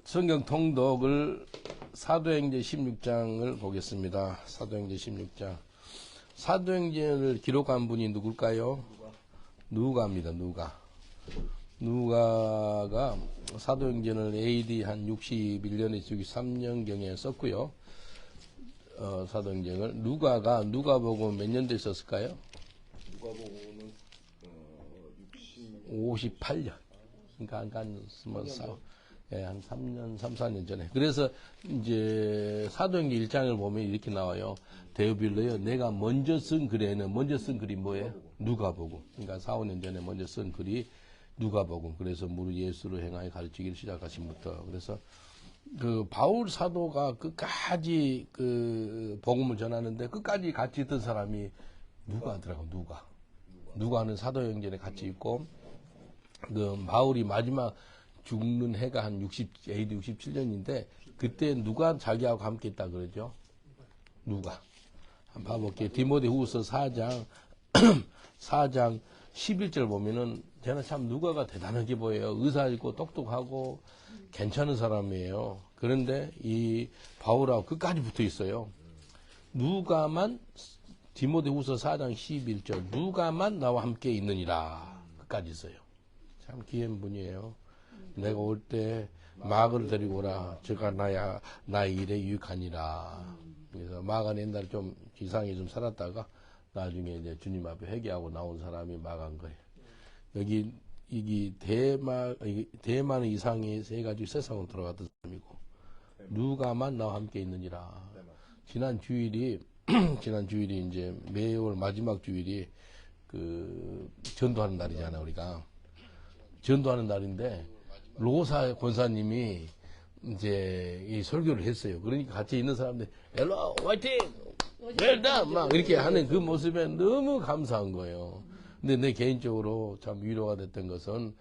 성경 통독을 사도행전 16장을 보겠습니다. 사도행전 16장. 사도행전을 기록한 분이 누굴까요? 누가입니다. 누가가 사도행전을 AD 한 61년에서 63년경에 썼고요. 사도행전을 누가복음 몇 년도에 썼을까요? 누가복음은 58년. 그러니까 한 3년, 3, 4년 전에. 그래서 이제 사도행전 1장을 보면 이렇게 나와요. 데오빌로요. 내가 먼저 쓴 글이 뭐예요? 누가복음. 그러니까 4, 5년 전에 먼저 쓴 글이 누가복음. 그래서 무릇 예수를 행하여 가르치기를 시작하신부터. 그래서 그 바울 사도가 끝까지 그 복음을 전하는데 끝까지 같이 있던 사람이 누가더라고. 누가는 사도행전에 같이 있고 그 바울이 마지막 죽는 해가 한 AD 67년인데 그때 누가 자기하고 함께 있다 그러죠? 누가. 한번 봐볼게요. 디모데후서 4장 11절 보면은 저는 참 누가가 대단하게 보여요. 의사 있고 똑똑하고 괜찮은 사람이에요. 그런데 이 바울하고 끝까지 붙어 있어요. 누가만 디모데후서 4장 11절 누가만 나와 함께 있느니라. 끝까지 있어요. 참 귀한 분이에요. 내가 올 때 마그를 데리고 오라. 저가 나의 일에 유익하니라. 그래서 마가는 옛날에 좀 이상하게 좀 살았다가 나중에 이제 주님 앞에 회개하고 나온 사람이 마가인 거예요. 여기 이게 대만의 이상이 해가지고 세상으로 들어갔던 사람이고 누가만 나와 함께 있느니라. 지난 주일이 이제 매월 마지막 주일이 그 전도하는 날이잖아요. 우리가 전도하는 날인데 로사 권사님이 이제 이 설교를 했어요. 그러니까 같이 있는 사람들 헬로 화이팅 웰다 막 이렇게 하는 그 모습에 너무 감사한 거예요. 근데 내 개인적으로 참 위로가 됐던 것은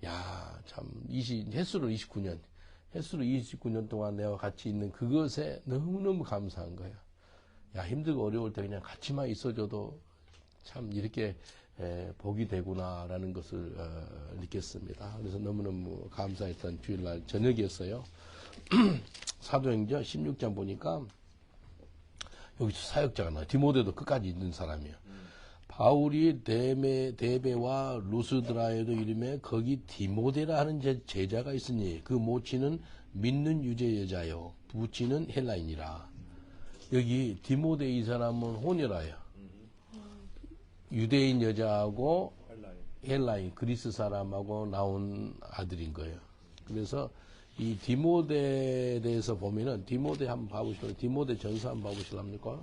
참 햇수로 29년 동안 내가 같이 있는 그것에 너무너무 감사한 거예요. 힘들고 어려울 때 그냥 같이만 있어줘도 참 이렇게 복이 되구나라는 것을 느꼈습니다. 그래서 너무너무 감사했던 주일날 저녁이었어요. 사도행전 16장 보니까 여기서 사역자가 나와요. 디모데도 끝까지 있는 사람이에요. 바울이 데베와 루스드라에도 이름에 거기 디모데라 하는 제자가 있으니 그 모치는 믿는 유대 여자요 부치는 헬라인이라. 여기 디모데 이 사람은 혼혈아예요. 유대인 여자하고 헬라인 그리스 사람하고 나온 아들인 거예요. 그래서 이 디모데에 대해서 보면은 디모데 한번 봐보실래요? 디모데 전서 한번 봐보실랍니까?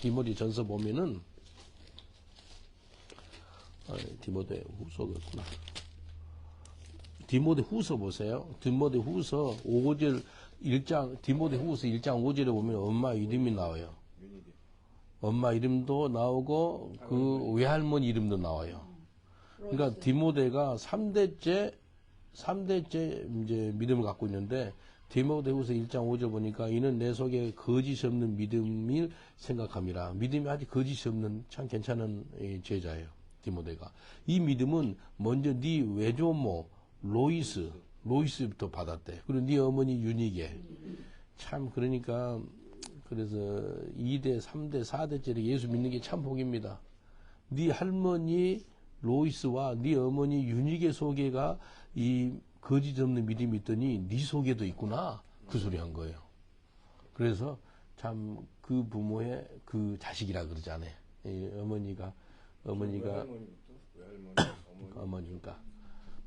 디모데 전서 보면은 디모데 후서가 있구나. 디모데 후서 보세요. 디모데 후서 5절 1장 디모데 후서 1장 5절에 보면 엄마 이름이 나와요. 엄마 이름도 나오고 그 외할머니 이름도 나와요. 그러니까 디모데가 3대째 이제 믿음을 갖고 있는데 디모데후서 1장 5절 보니까 이는 내 속에 거짓이 없는 믿음을 생각함이라. 믿음이 아직 거짓이 없는 참 괜찮은 제자예요. 디모데가. 이 믿음은 먼저 네 외조모 로이스부터 받았대. 그리고 네 어머니 유니게. 참 그러니까 그래서 2대, 3대, 4대째로 예수 믿는 게 참 복입니다. 네 할머니 로이스와 네 어머니 유니게 속에가 이 거짓 없는 믿음이 있더니 네 속에도 있구나. 그 소리 한 거예요. 그래서 참 그 부모의 그 자식이라 그러잖아요.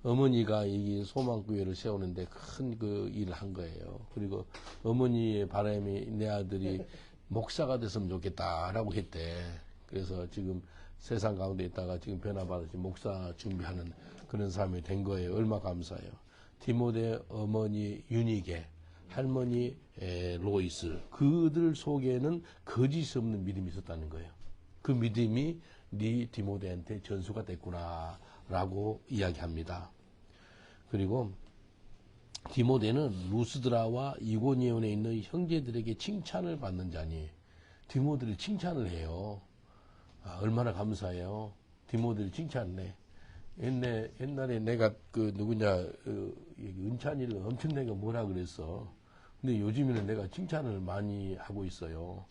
어머니가 이 소망교회를 세우는데 큰 그 일을 한 거예요. 그리고 어머니의 바람이 내 아들이 목사가 됐으면 좋겠다라고 했대. 그래서 지금 세상 가운데 있다가 지금 변화받아서 목사 준비하는 그런 사람이 된 거예요. 얼마 감사해요. 디모데 어머니 유니게, 할머니 로이스, 그들 속에는 거짓 없는 믿음이 있었다는 거예요. 그 믿음이 네 디모데한테 전수가 됐구나라고 이야기합니다. 그리고 디모데는 루스드라와 이고니온에 있는 형제들에게 칭찬을 받는 자니 디모데를 칭찬을 해요. 얼마나 감사해요. 디모데를 칭찬을 해. 옛날에 내가 은찬이를 엄청나게 뭐라 그랬어. 근데 요즘에는 내가 칭찬을 많이 하고 있어요.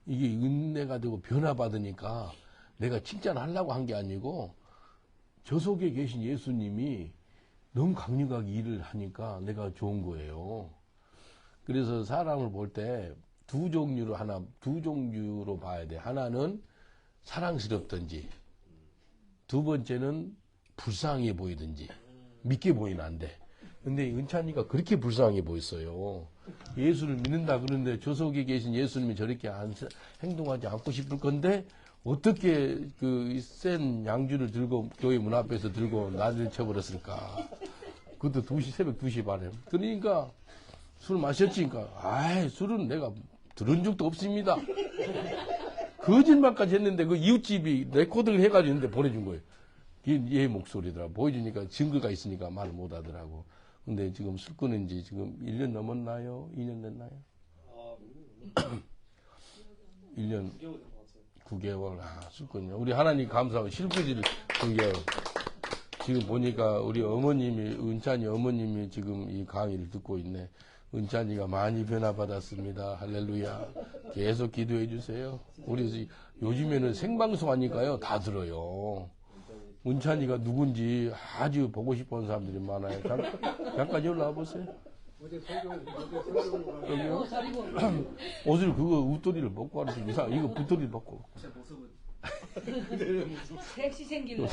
이게 은혜가 되고 변화받으니까 내가 칭찬하려고 한 게 아니고 저 속에 계신 예수님이 너무 강력하게 일을 하니까 내가 좋은 거예요. 그래서 사람을 볼 때 두 종류로 봐야 돼. 하나는 사랑스럽든지, 두 번째는 불쌍해 보이든지, 믿게 보이면 안 돼. 근데 은찬이가 그렇게 불쌍해 보였어요. 예수를 믿는다 그러는데 저 속에 계신 예수님이 저렇게 행동하지 않고 싶을 건데, 어떻게 그 센 양주를 들고 교회 문 앞에서 들고 나를 쳐버렸을까. 그것도 새벽 2시 반에. 그러니까 술 마셨지니까, 아이, 술은 내가 들은 적도 없습니다. 거짓말까지 했는데 그 이웃집이 레코드를 해가지고 있는데 보내준 거예요. 얘 목소리더라. 보여주니까 증거가 있으니까 말을 못 하더라고. 근데 지금 술 끊은 지 지금 1년 넘었나요? 2년 됐나요? 1년 9개월. 술 끊요. 우리 하나님 감사하고 실부지를 9개월. 지금 보니까 우리 어머님이, 은찬이 어머님이 지금 이 강의를 듣고 있네. 은찬이가 많이 변화받았습니다. 할렐루야. 계속 기도해 주세요. 우리 요즘에는 생방송 하니까요. 다 들어요. 은찬이가 누군지 아주 보고 싶어 하는 사람들이 많아요. 잠깐 여기 나와보세요. 여기요? 옷을 그거 웃돌이를 벗고 하는 게 이상. 이거 붓돌이를 벗고. 섹시 생길래.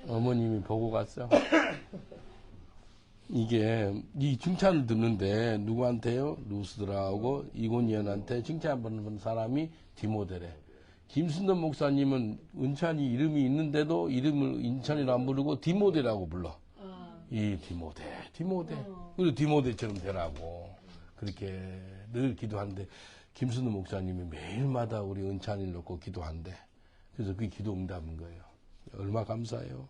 어머님이 보고 갔어. 이게 이 칭찬을 듣는데 누구한테요? 루스드라하고 이곤이언한테 칭찬받는 사람이 디모데래. 김순돈 목사님은 은찬이 이름이 있는데도 이름을 은찬이로 안 부르고 디모데라고 불러. 이 디모데. 그리고 디모데처럼 되라고 그렇게 늘 기도하는데 김순돈 목사님이 매일마다 우리 은찬이를 놓고 기도한대. 그래서 그게 기도 응답인 거예요. 얼마 감사해요.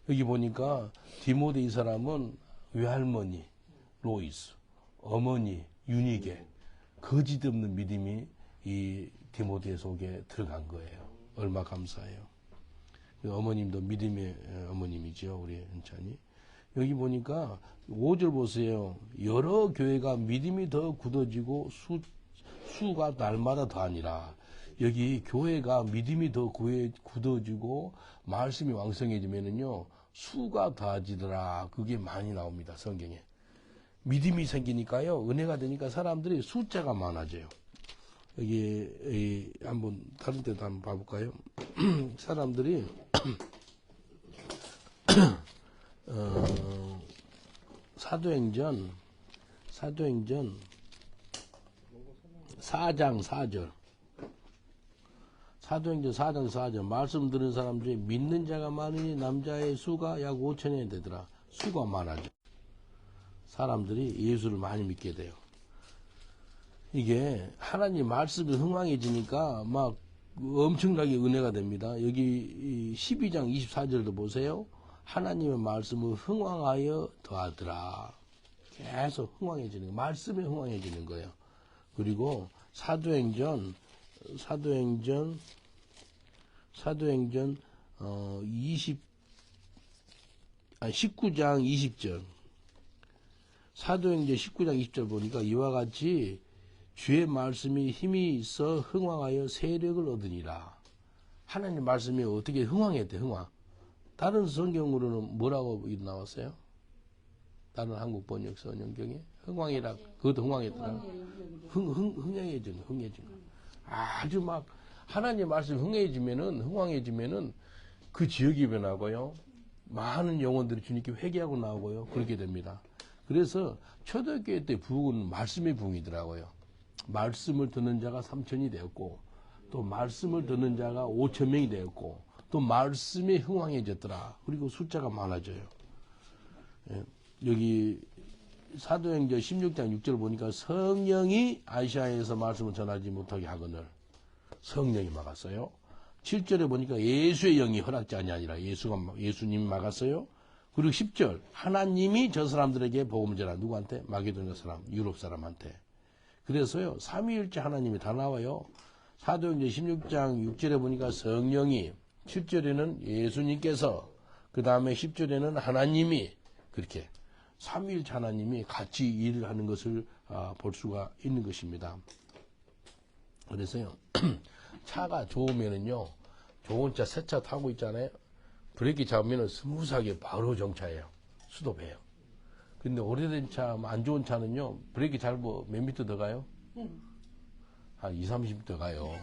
여기 보니까 디모데 이 사람은 외할머니 로이스, 어머니 유니게 거짓 없는 믿음이 이 디모데 속에 들어간 거예요. 얼마 감사해요. 어머님도 믿음의 어머님이죠. 우리 은찬이. 여기 보니까 5절 보세요. 여러 교회가 믿음이 더 굳어지고 수가 날마다 더하니라. 여기 교회가 믿음이 더 굳어지고 말씀이 왕성해지면은요 수가 더하지더라. 그게 많이 나옵니다. 성경에. 믿음이 생기니까요 은혜가 되니까 사람들이 숫자가 많아져요. 여기 한번 다른 데도 한번 봐볼까요? 사람들이 사도행전 4장 4절. 사도행전 4장 4절. 말씀 들은 사람 중에 믿는 자가 많으니 남자의 수가 약 5천여 되더라. 수가 많아져. 사람들이 예수를 많이 믿게 돼요. 이게 하나님 말씀이 흥왕해지니까 막 엄청나게 은혜가 됩니다. 여기 12장 24절도 보세요. 하나님의 말씀을 흥왕하여 더하더라. 계속 흥왕해지는 거예요. 말씀이 흥왕해지는 거예요. 그리고 사도행전 19장 20절. 사도행전 19장 20절 보니까 이와 같이 주의 말씀이 힘이 있어 흥왕하여 세력을 얻으니라. 하나님 말씀이 어떻게 흥왕했대, 흥왕. 다른 성경으로는 뭐라고 나왔어요? 다른 한국 번역 성경에? 흥왕이라, 그것도 흥왕했더라. 흥해진 거. 아주 막, 하나님 말씀이 흥왕해지면은 그 지역이 변하고요. 많은 영혼들이 주님께 회개하고 나오고요. 그렇게 됩니다. 그래서 초대교회 때 부흥은 말씀의 부흥이더라고요. 말씀을 듣는 자가 3천이 되었고, 또 말씀을 듣는 자가 5천 명이 되었고, 또 말씀이 흥왕해졌더라. 그리고 숫자가 많아져요. 예, 여기 사도행전 16장 6절 보니까 성령이 아시아에서 말씀을 전하지 못하게 하거늘 성령이 막았어요. 7절에 보니까 예수의 영이 허락지 아니라 예수님이 막았어요. 그리고 10절 하나님이 저 사람들에게 복음을 전하. 누구한테? 마게도냐 사람, 유럽 사람한테. 그래서요 삼위일체 하나님이 다 나와요. 사도행전 16장 6절에 보니까 성령이 7절에는 예수님께서, 그 다음에 10절에는 하나님이, 그렇게 삼위일체 하나님이 같이 일을 하는 것을 볼 수가 있는 것입니다. 그래서요, 차가 좋으면은요, 좋은 차, 새 차 타고 있잖아요. 브레이크 잡으면 스무스하게 바로 정차해요. 스톱해요. 근데 오래된 차, 안 좋은 차는요, 브레이크 잘못 몇 미터 더 가요? 한 2, 30미터 가요.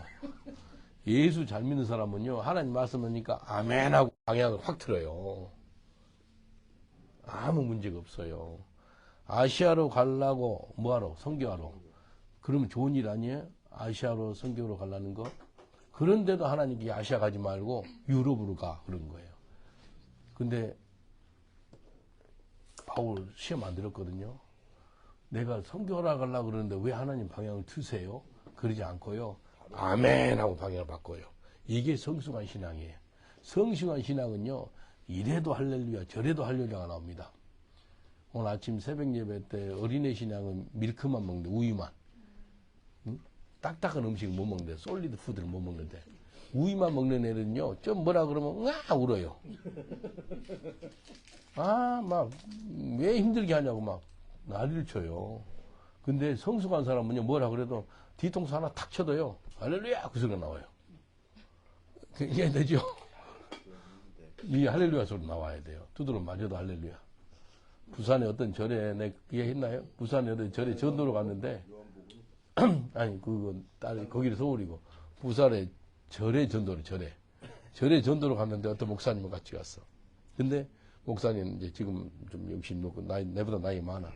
예수 잘 믿는 사람은요, 하나님 말씀하니까 아멘하고 방향을 확 틀어요. 아무 문제가 없어요. 아시아로 가려고 뭐하러? 선교하러. 그러면 좋은 일 아니에요? 아시아로 선교로 가려는 거? 그런데도 하나님께 아시아 가지 말고 유럽으로 가. 그런 거예요. 근데 바울 시험 안 들었거든요. 내가 선교하러 가려고 그러는데 왜 하나님 방향을 트세요? 그러지 않고요. 아멘 하고 방향을 바꿔요. 이게 성숙한 신앙이에요. 성숙한 신앙은요. 이래도 할렐루야 저래도 할렐루야가 나옵니다. 오늘 아침 새벽 예배 때 어린애 신앙은 밀크만 먹는데 우유만. 응? 딱딱한 음식을 못 먹는데 솔리드 푸드를 못 먹는데 우유만 먹는 애는요. 좀 뭐라 그러면 으아 울어요. 막 왜 힘들게 하냐고 막 난리를 쳐요. 근데 성숙한 사람은요. 뭐라 그래도 뒤통수 하나 탁 쳐도요. 할렐루야 그 소리가 나와요. 이해되죠? 이 할렐루야 소리 나와야 돼요. 두드러 맞아도 할렐루야. 부산에 어떤 절에 내 그게 했나요? 부산에 어떤 절에 전도로 갔는데 아니 그건 딸 거기는 서울이고 부산에 절에 전도로 절에 전도로 갔는데 어떤 목사님과 같이 갔어. 근데 목사님 이제 지금 좀 욕심 놓고 내보다 나이 많아.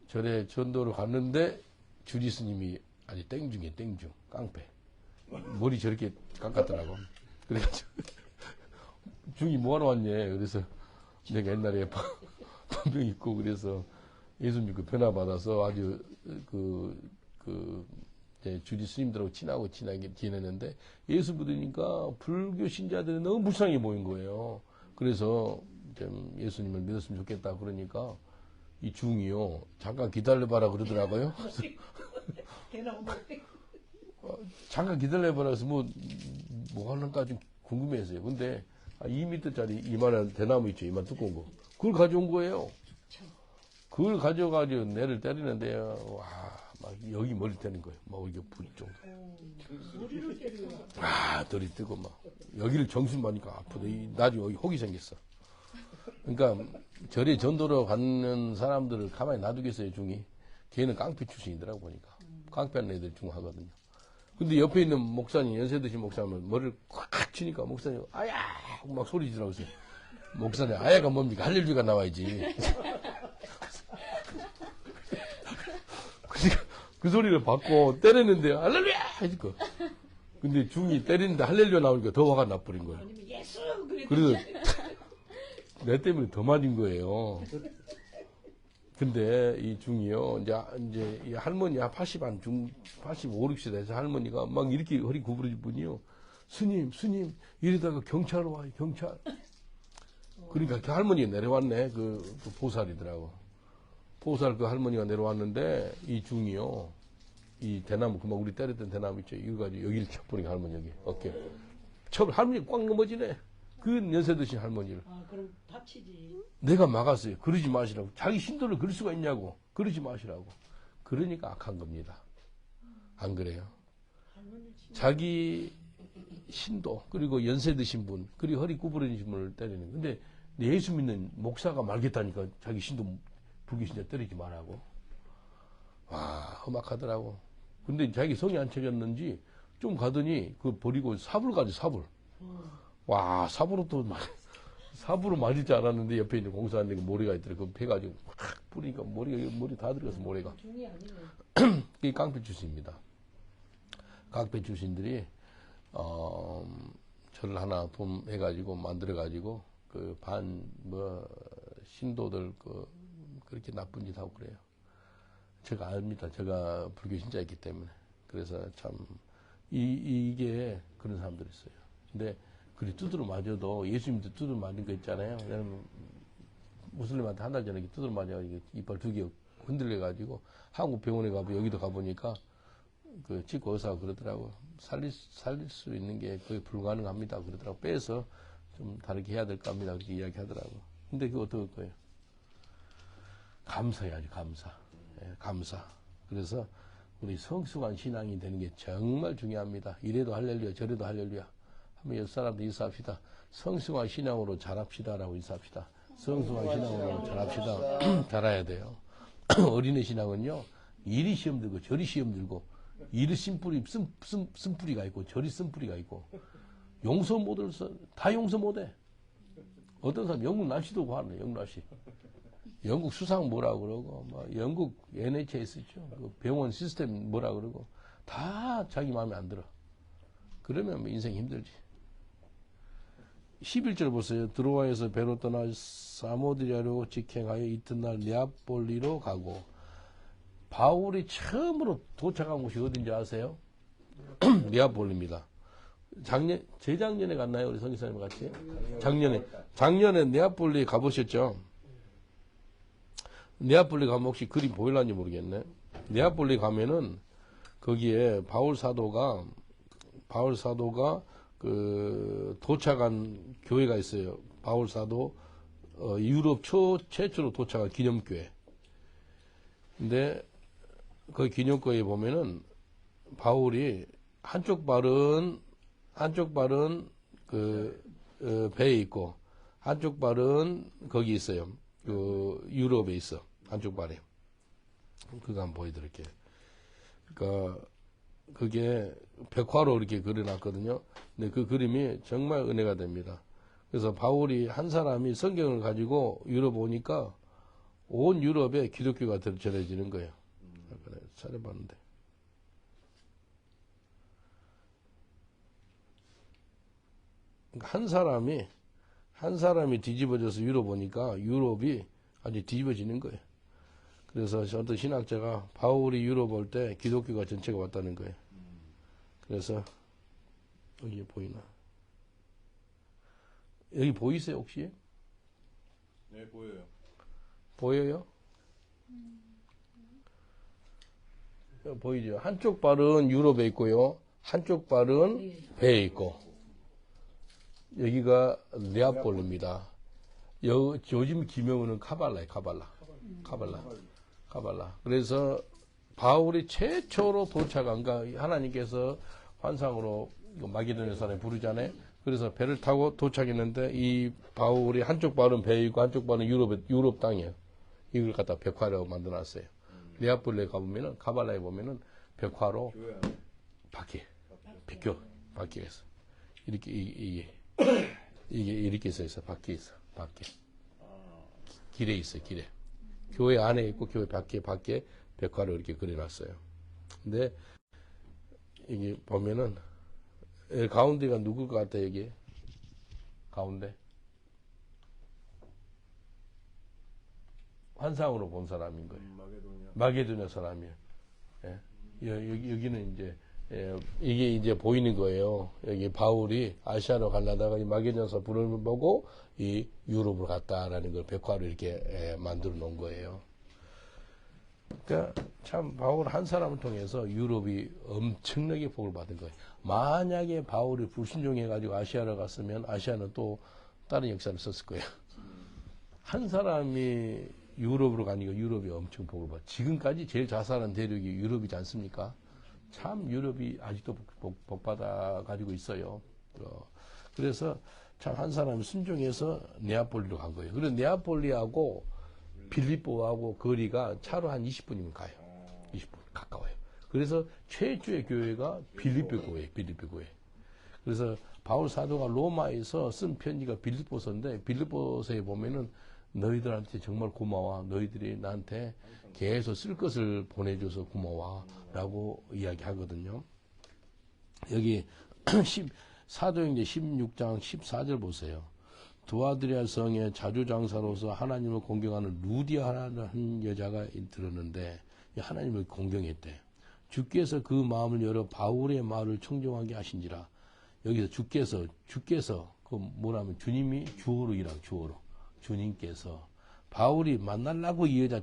절에 전도로 갔는데 주지 스님이 아주 땡중이에요. 땡중 깡패. 머리 저렇게 깎았더라고. 그래가지고 중이 뭐하러 왔냐. 그래서 내가 옛날에 분명 있고 그래서 예수 믿고 변화 받아서 아주 이제 주지 스님들하고 친하게 지내는데 예수 믿으니까 불교 신자들이 너무 불쌍해 보인 거예요. 그래서 좀 예수님을 믿었으면 좋겠다 그러니까 이 중이요 잠깐 기다려봐라 그러더라고요. 잠깐 기다려봐라 해서 뭐 하는가 좀 궁금해서요. 근데 2m짜리 이만한 대나무 있죠. 이만 두꺼운 거. 그걸 가져온 거예요. 그걸 가져가지고 내를 때리는데, 와, 막 여기 머리 때리는 거예요. 막 이게 불 정도. 머리를 때려요. 머리 뜨고 막. 여기를 정신 맞으니까 아프다. 나중에 여기 혹이 생겼어. 그러니까 절에 전도로 가는 사람들을 가만히 놔두겠어요, 중이. 걔는 깡패 출신이더라고 보니까. 깡패하는 애들 중 하거든요. 근데 옆에 있는 목사님, 연세 드신 목사님은 머리를 콱 치니까 목사님, 아야! 하고 막 소리 지르고 있어요. 목사님, 아야가 뭡니까? 할렐루야가 나와야지. 그러니까 그 소리를 받고 때렸는데, 할렐루야! 해줄거. 근데 중이 때리는데 할렐루야 나오니까 더 화가 나버린 거예요. 아니면 예수 그래서 내 때문에 더 맞은 거예요. 근데 이 중이요, 이제 이 할머니 85, 60세 돼서 할머니가 막 이렇게 허리 구부러질 분이요. 스님, 이러다가 경찰 와요, 경찰. 그러니까 그 할머니가 내려왔네, 그 보살이더라고. 보살 그 할머니가 내려왔는데, 이 중이요, 이 대나무, 그만 우리 때렸던 대나무 있죠. 이거 가지고 여기를 쳐버리니까 할머니 여기, 어깨. 할머니 꽉 넘어지네. 그 연세 드신 할머니를. 그럼 다치지. 내가 막았어요. 그러지 마시라고. 자기 신도를 그럴 수가 있냐고. 그러지 마시라고. 그러니까 악한 겁니다. 안 그래요? 자기 신도, 그리고 연세 드신 분, 그리고 허리 구부러진 분을 때리는. 근데 예수 믿는 목사가 말겠다니까 자기 신도 불교 신자 때리지 말라고. 와, 험악하더라고. 근데 자기 성이 안 쳐졌는지 좀 가더니 그 버리고 삽을 가지, 삽을. 와, 삽으로 맞을 줄 알았는데 옆에 있는 공사하는 데 모래가 있더라고. 그 패가지고 확 뿌리니까 머리 다 들어가서 모래가. 중이 아니네. 그게 깡패 출신입니다. 깡패 출신들이 절 하나 돈 해가지고 만들어가지고 그 신도들 그렇게 나쁜 짓 하고 그래요. 제가 압니다. 제가 불교 신자였기 때문에. 그래서 참 이게 그런 사람들이 있어요. 근데 그리 두드러 맞아도 예수님도 두드러 맞은 거 있잖아요. 왜냐면 무슬림한테 한 달 전에 두드러 맞아가지고 이빨 두 개 흔들려가지고 한국 병원에 가보 여기도 가보니까 그 찍고 의사가 그러더라고. 살릴 수 있는 게 거의 불가능합니다. 그러더라고. 빼서 좀 다르게 해야 될 겁니다. 그렇게 이야기 하더라고. 근데 그거 어떨 거예요? 감사해야지, 감사. 예, 감사. 그래서 우리 성숙한 신앙이 되는 게 정말 중요합니다. 이래도 할렐루야, 저래도 할렐루야. 한번 옆 사람도 인사합시다. 성숙한 신앙으로 자랍시다라고 인사합시다. 성숙한 신앙으로 자랍시다. 자라야 돼요. 어린애 신앙은요, 이리 시험 들고 저리 시험 들고, 이리 쓴뿌리, 쓴뿌리가 있고 저리 쓴뿌리가 있고, 용서 못해서 다 용서 못해. 어떤 사람 영국 날씨도 봐라, 영국 날씨. 영국 수상 뭐라 그러고, 막 영국 NHS 있죠. 그 병원 시스템 뭐라 그러고, 다 자기 마음에 안 들어. 그러면 뭐 인생 힘들지. 11절 보세요. 드로아에서 배로 떠나 사모드리아로 직행하여 이튿날 네아폴리로 가고, 바울이 처음으로 도착한 곳이 어딘지 아세요? 네아폴리입니다. 재작년에 갔나요? 우리 성기사님 같이? 작년에 네아폴리 가보셨죠? 네아폴리 가면 혹시 그림 보일란지 모르겠네. 네아폴리 가면은 거기에 바울 사도가 그 도착한 교회가 있어요. 바울 사도 유럽 최초로 도착한 기념교회. 근데 그 기념교회에 보면은 바울이 한쪽 발은 그 배에 있고 한쪽 발은 거기 있어요. 그 유럽에 있어. 한쪽 발에. 그거 한번 보여드릴게요. 그러니까 그게 벽화로 이렇게 그려놨거든요. 근데 그 그림이 정말 은혜가 됩니다. 그래서 바울이 한 사람이 성경을 가지고 유럽 오니까 온 유럽에 기독교가 전해지는 거예요. 찾아봤는데. 그러니까 한 사람이 뒤집어져서 유럽 오니까 유럽이 아주 뒤집어지는 거예요. 그래서 어떤 신학자가 바울이 유럽 올 때 기독교가 전체가 왔다는 거예요. 그래서 여기 보이나? 여기 보이세요 혹시? 네, 보여요. 보여요? 보이죠? 한쪽 발은 유럽에 있고요. 한쪽 발은 배에 있고. 여기가 네아폴리입니다. 요즘 기명은 카발라예요. 카발라. 그래서 바울이 최초로 도착한, 그러니까 하나님께서 환상으로 마게도냐 사람이 부르잖아요. 그래서 배를 타고 도착했는데 이 바울이 한쪽 발은 배에 있고 한쪽 발은 유럽 땅이에요. 이걸 갖다 벽화로 만들어놨어요. 네아폴리에 가보면은, 카발라에 보면은 벽화로 밖에 있어. 이게 이렇게 써 있어. 밖에 있어. 밖에. 길에 있어. 길에. 교회 안에 있고 교회 밖에 벽화로 이렇게 그려놨어요. 근데 이게 보면은 가운데가 누굴 것 같아? 여기 가운데 환상으로 본 사람인 거예요. 마게도냐 사람이에요. 예. 여기는 이제 이게 이제 보이는 거예요. 여기 바울이 아시아로 가려다가 이 마게도냐서 부름을 보고 이 유럽으로 갔다라는 걸 벽화로 이렇게 만들어 놓은 거예요. 그러니까 참 바울 한 사람을 통해서 유럽이 엄청나게 복을 받은 거예요. 만약에 바울이 불순종해가지고 아시아로 갔으면 아시아는 또 다른 역사를 썼을 거예요. 한 사람이 유럽으로 가니까 유럽이 엄청 복을 받아. 지금까지 제일 자살한 대륙이 유럽이지 않습니까? 참 유럽이 아직도 복받아 가지고 있어요. 그래서 참 한 사람이 순종해서 네아폴리로 간 거예요. 그래서 네아폴리하고 빌립보하고 거리가 차로 한 20분이면 가요. 20분 가까워요. 그래서 최초의 교회가 빌립보 교회. 그래서 바울 사도가 로마에서 쓴 편지가 빌립보서인데 빌립보서에 보면은 너희들한테 정말 고마워. 너희들이 나한테 계속 쓸 것을 보내줘서 고마워. 라고 이야기하거든요. 여기 사도행전 16장 14절 보세요. 두아드리아 성의 자주장사로서 하나님을 공경하는 루디아라는 여자가 들었는데 하나님을 공경했대. 주께서 그 마음을 열어 바울의 말을 청정하게 하신지라. 여기서 주께서 그 뭐라면 주님이 주어로 일하고 주어로. 주님께서 바울이 만나려고 이 여자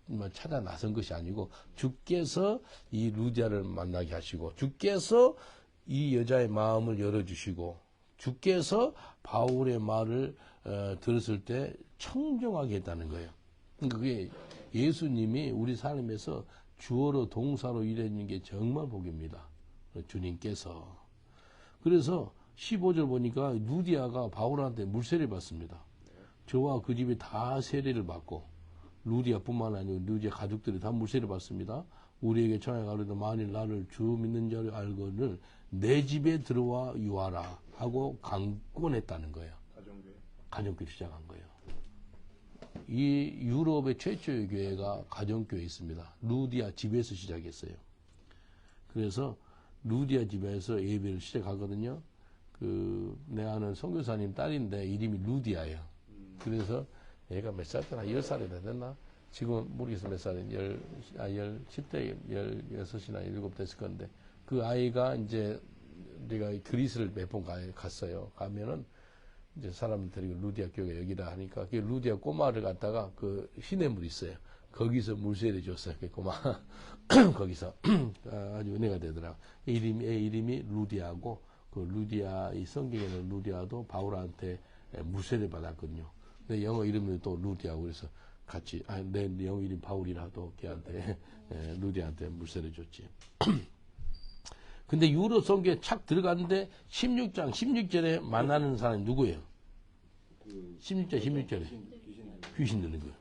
뭐 찾아 나선 것이 아니고 주께서 이 루디아를 만나게 하시고 주께서 이 여자의 마음을 열어주시고 주께서 바울의 말을 들었을 때 청정하게 했다는 거예요. 그러니까 그게 예수님이 우리 삶에서 주어로 동사로 일해주는 게 정말 복입니다. 주님께서. 그래서 15절 보니까 루디아가 바울한테 물세례를 받습니다. 저와 그 집이 다 세례를 받고 루디아뿐만 아니고 루디아 가족들이 다 물세례를 받습니다. 우리에게 전해 가로되 만일 나를 주 믿는 자를 알거늘 내 집에 들어와 유하라 하고 강권했다는 거예요. 가정교회 시작한 거예요. 이 유럽의 최초의 교회가 가정교회 있습니다. 루디아 집에서 시작했어요. 그래서 루디아 집에서 예배를 시작하거든요. 내 아는 선교사님 딸인데 이름이 루디아예요. 그래서 얘가 몇 살 때나 10살이 됐나? 지금 모르겠어 몇 살인지 10대 16이나 17 됐을 건데 그 아이가 이제 내가 그리스를 몇 번 갔어요. 가면은 이제 사람들 데리고 루디아 교회가 여기다 하니까 그 루디아 꼬마를 갖다가 그 시냇물이 있어요. 거기서 물세례 줬어요. 그 꼬마 거기서 아주 은혜가 되더라고. 애 이름이 루디아고 그 루디아 이 성경에는 루디아도 바울한테 물세례 받았거든요. 근데 영어 이름은 또 루디아고 그래서 같이 내 영어 이름 바울이라도 걔한테 루디아한테 물세례 줬지. 근데 유럽 성교에 착 들어갔는데 16장 16절에 만나는 사람이 누구예요? 16절 16절에 귀신 들린 거예요.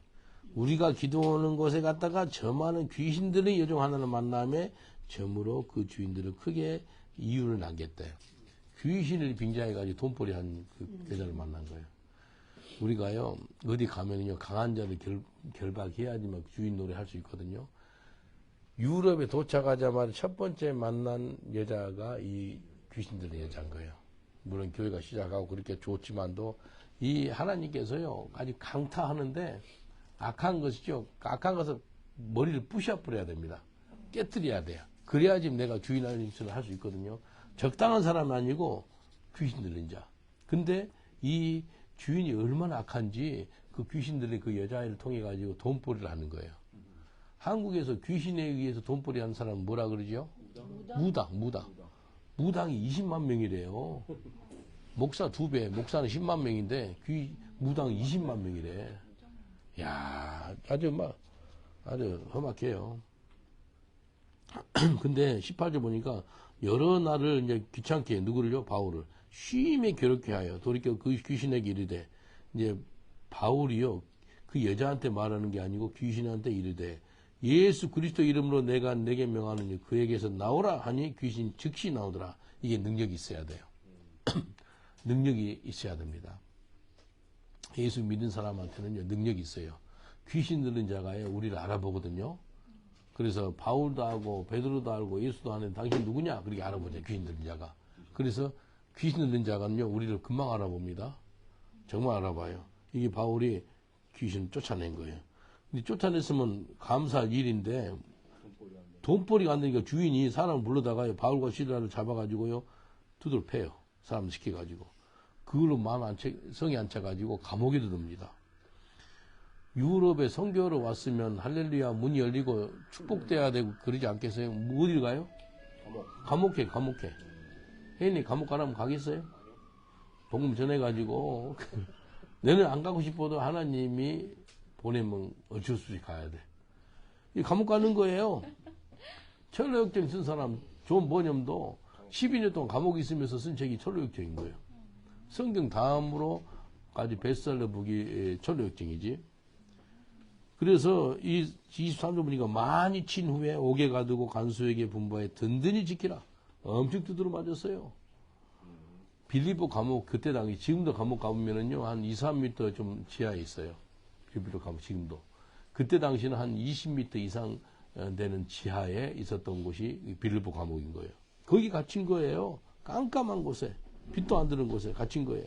우리가 기도하는 곳에 갔다가 저 많은 귀신들의 여종 하나를 만남에 점으로 그 주인들을 크게 이유를 남겼대요. 귀신을 빙자해가지고 돈벌이 한 그 여자를 만난 거예요. 우리가요 어디 가면은요 강한 자를 결박해야지만 주인 노래 할 수 있거든요. 유럽에 도착하자마자 첫 번째 만난 여자가 이 귀신들의 여자인 거예요. 물론 교회가 시작하고 그렇게 좋지만도 이 하나님께서요 아주 강타하는데 악한 것이죠. 악한 것을 머리를 부셔버려야 됩니다. 깨뜨려야 돼요. 그래야지 내가 주인할 짓을 할 수 있거든요. 적당한 사람은 아니고 귀신 들린 자. 근데 이 주인이 얼마나 악한지 그 귀신들이 그 여자아이를 통해 가지고 돈벌이를 하는 거예요. 한국에서 귀신에 의해서 돈벌이 하는 사람은 뭐라 그러죠? 무당이 20만 명이래요. 목사 2배, 목사는 10만 명인데 무당 20만 명이래. 야, 아주 험악해요. 근데 18절 보니까 여러 날을 이제 귀찮게 누구를요? 바울을 심히 괴롭게 하여 돌이켜 그 귀신에게 이르되 이제 바울이요 그 여자한테 말하는 게 아니고 귀신한테 이르되 예수 그리스도 이름으로 내가 내게 명하느니 그에게서 나오라 하니 귀신 즉시 나오더라. 이게 능력이 있어야 돼요. 능력이 있어야 됩니다. 예수 믿는 사람한테는요 능력이 있어요. 귀신 들린 자가요 우리를 알아보거든요. 그래서 바울도 알고 베드로도 알고 예수도 아는 당신 누구냐 그렇게 알아보죠. 귀신 들린 자가. 그래서 귀신 들린 자가는요 우리를 금방 알아봅니다. 정말 알아봐요. 이게 바울이 귀신을 쫓아낸 거예요. 근데 쫓아냈으면 감사할 일인데 돈벌이가 안 되니까 주인이 사람을 불러다가요 바울과 시라를 잡아가지고요 두들 패요. 사람 시켜가지고 그걸로 성이 안 차가지고 감옥에도 듭니다. 유럽에 선교로 왔으면 할렐루야 문이 열리고 축복돼야 되고 그러지 않겠어요? 어디를 가요? 감옥에. 혜인이 감옥 가라면 가겠어요? 복음 전해가지고 너는 안 가고 싶어도 하나님이 보내면 어쩔 수 없이 가야 돼. 이 감옥 가는 거예요. 철로역정 쓴 사람 존 번염도 12년 동안 감옥에 있으면서 쓴 책이 철로역정인 거예요. 성경 다음으로까지 베스트셀러북이 철로역정이지. 그래서 이 23절 보니까 많이 친 후에 옥에 가두고 간수에게 분부하여 든든히 지키라. 엄청 두드려 맞았어요. 빌립보 감옥 그때 당시 지금도 감옥 가보면은요 한 2, 3m 좀 지하에 있어요. 빌립보 감옥 지금도. 그때 당시는 한 20m 이상 되는 지하에 있었던 곳이 빌립보 감옥인 거예요. 거기 갇힌 거예요. 깜깜한 곳에 빛도 안 드는 곳에 갇힌 거예요.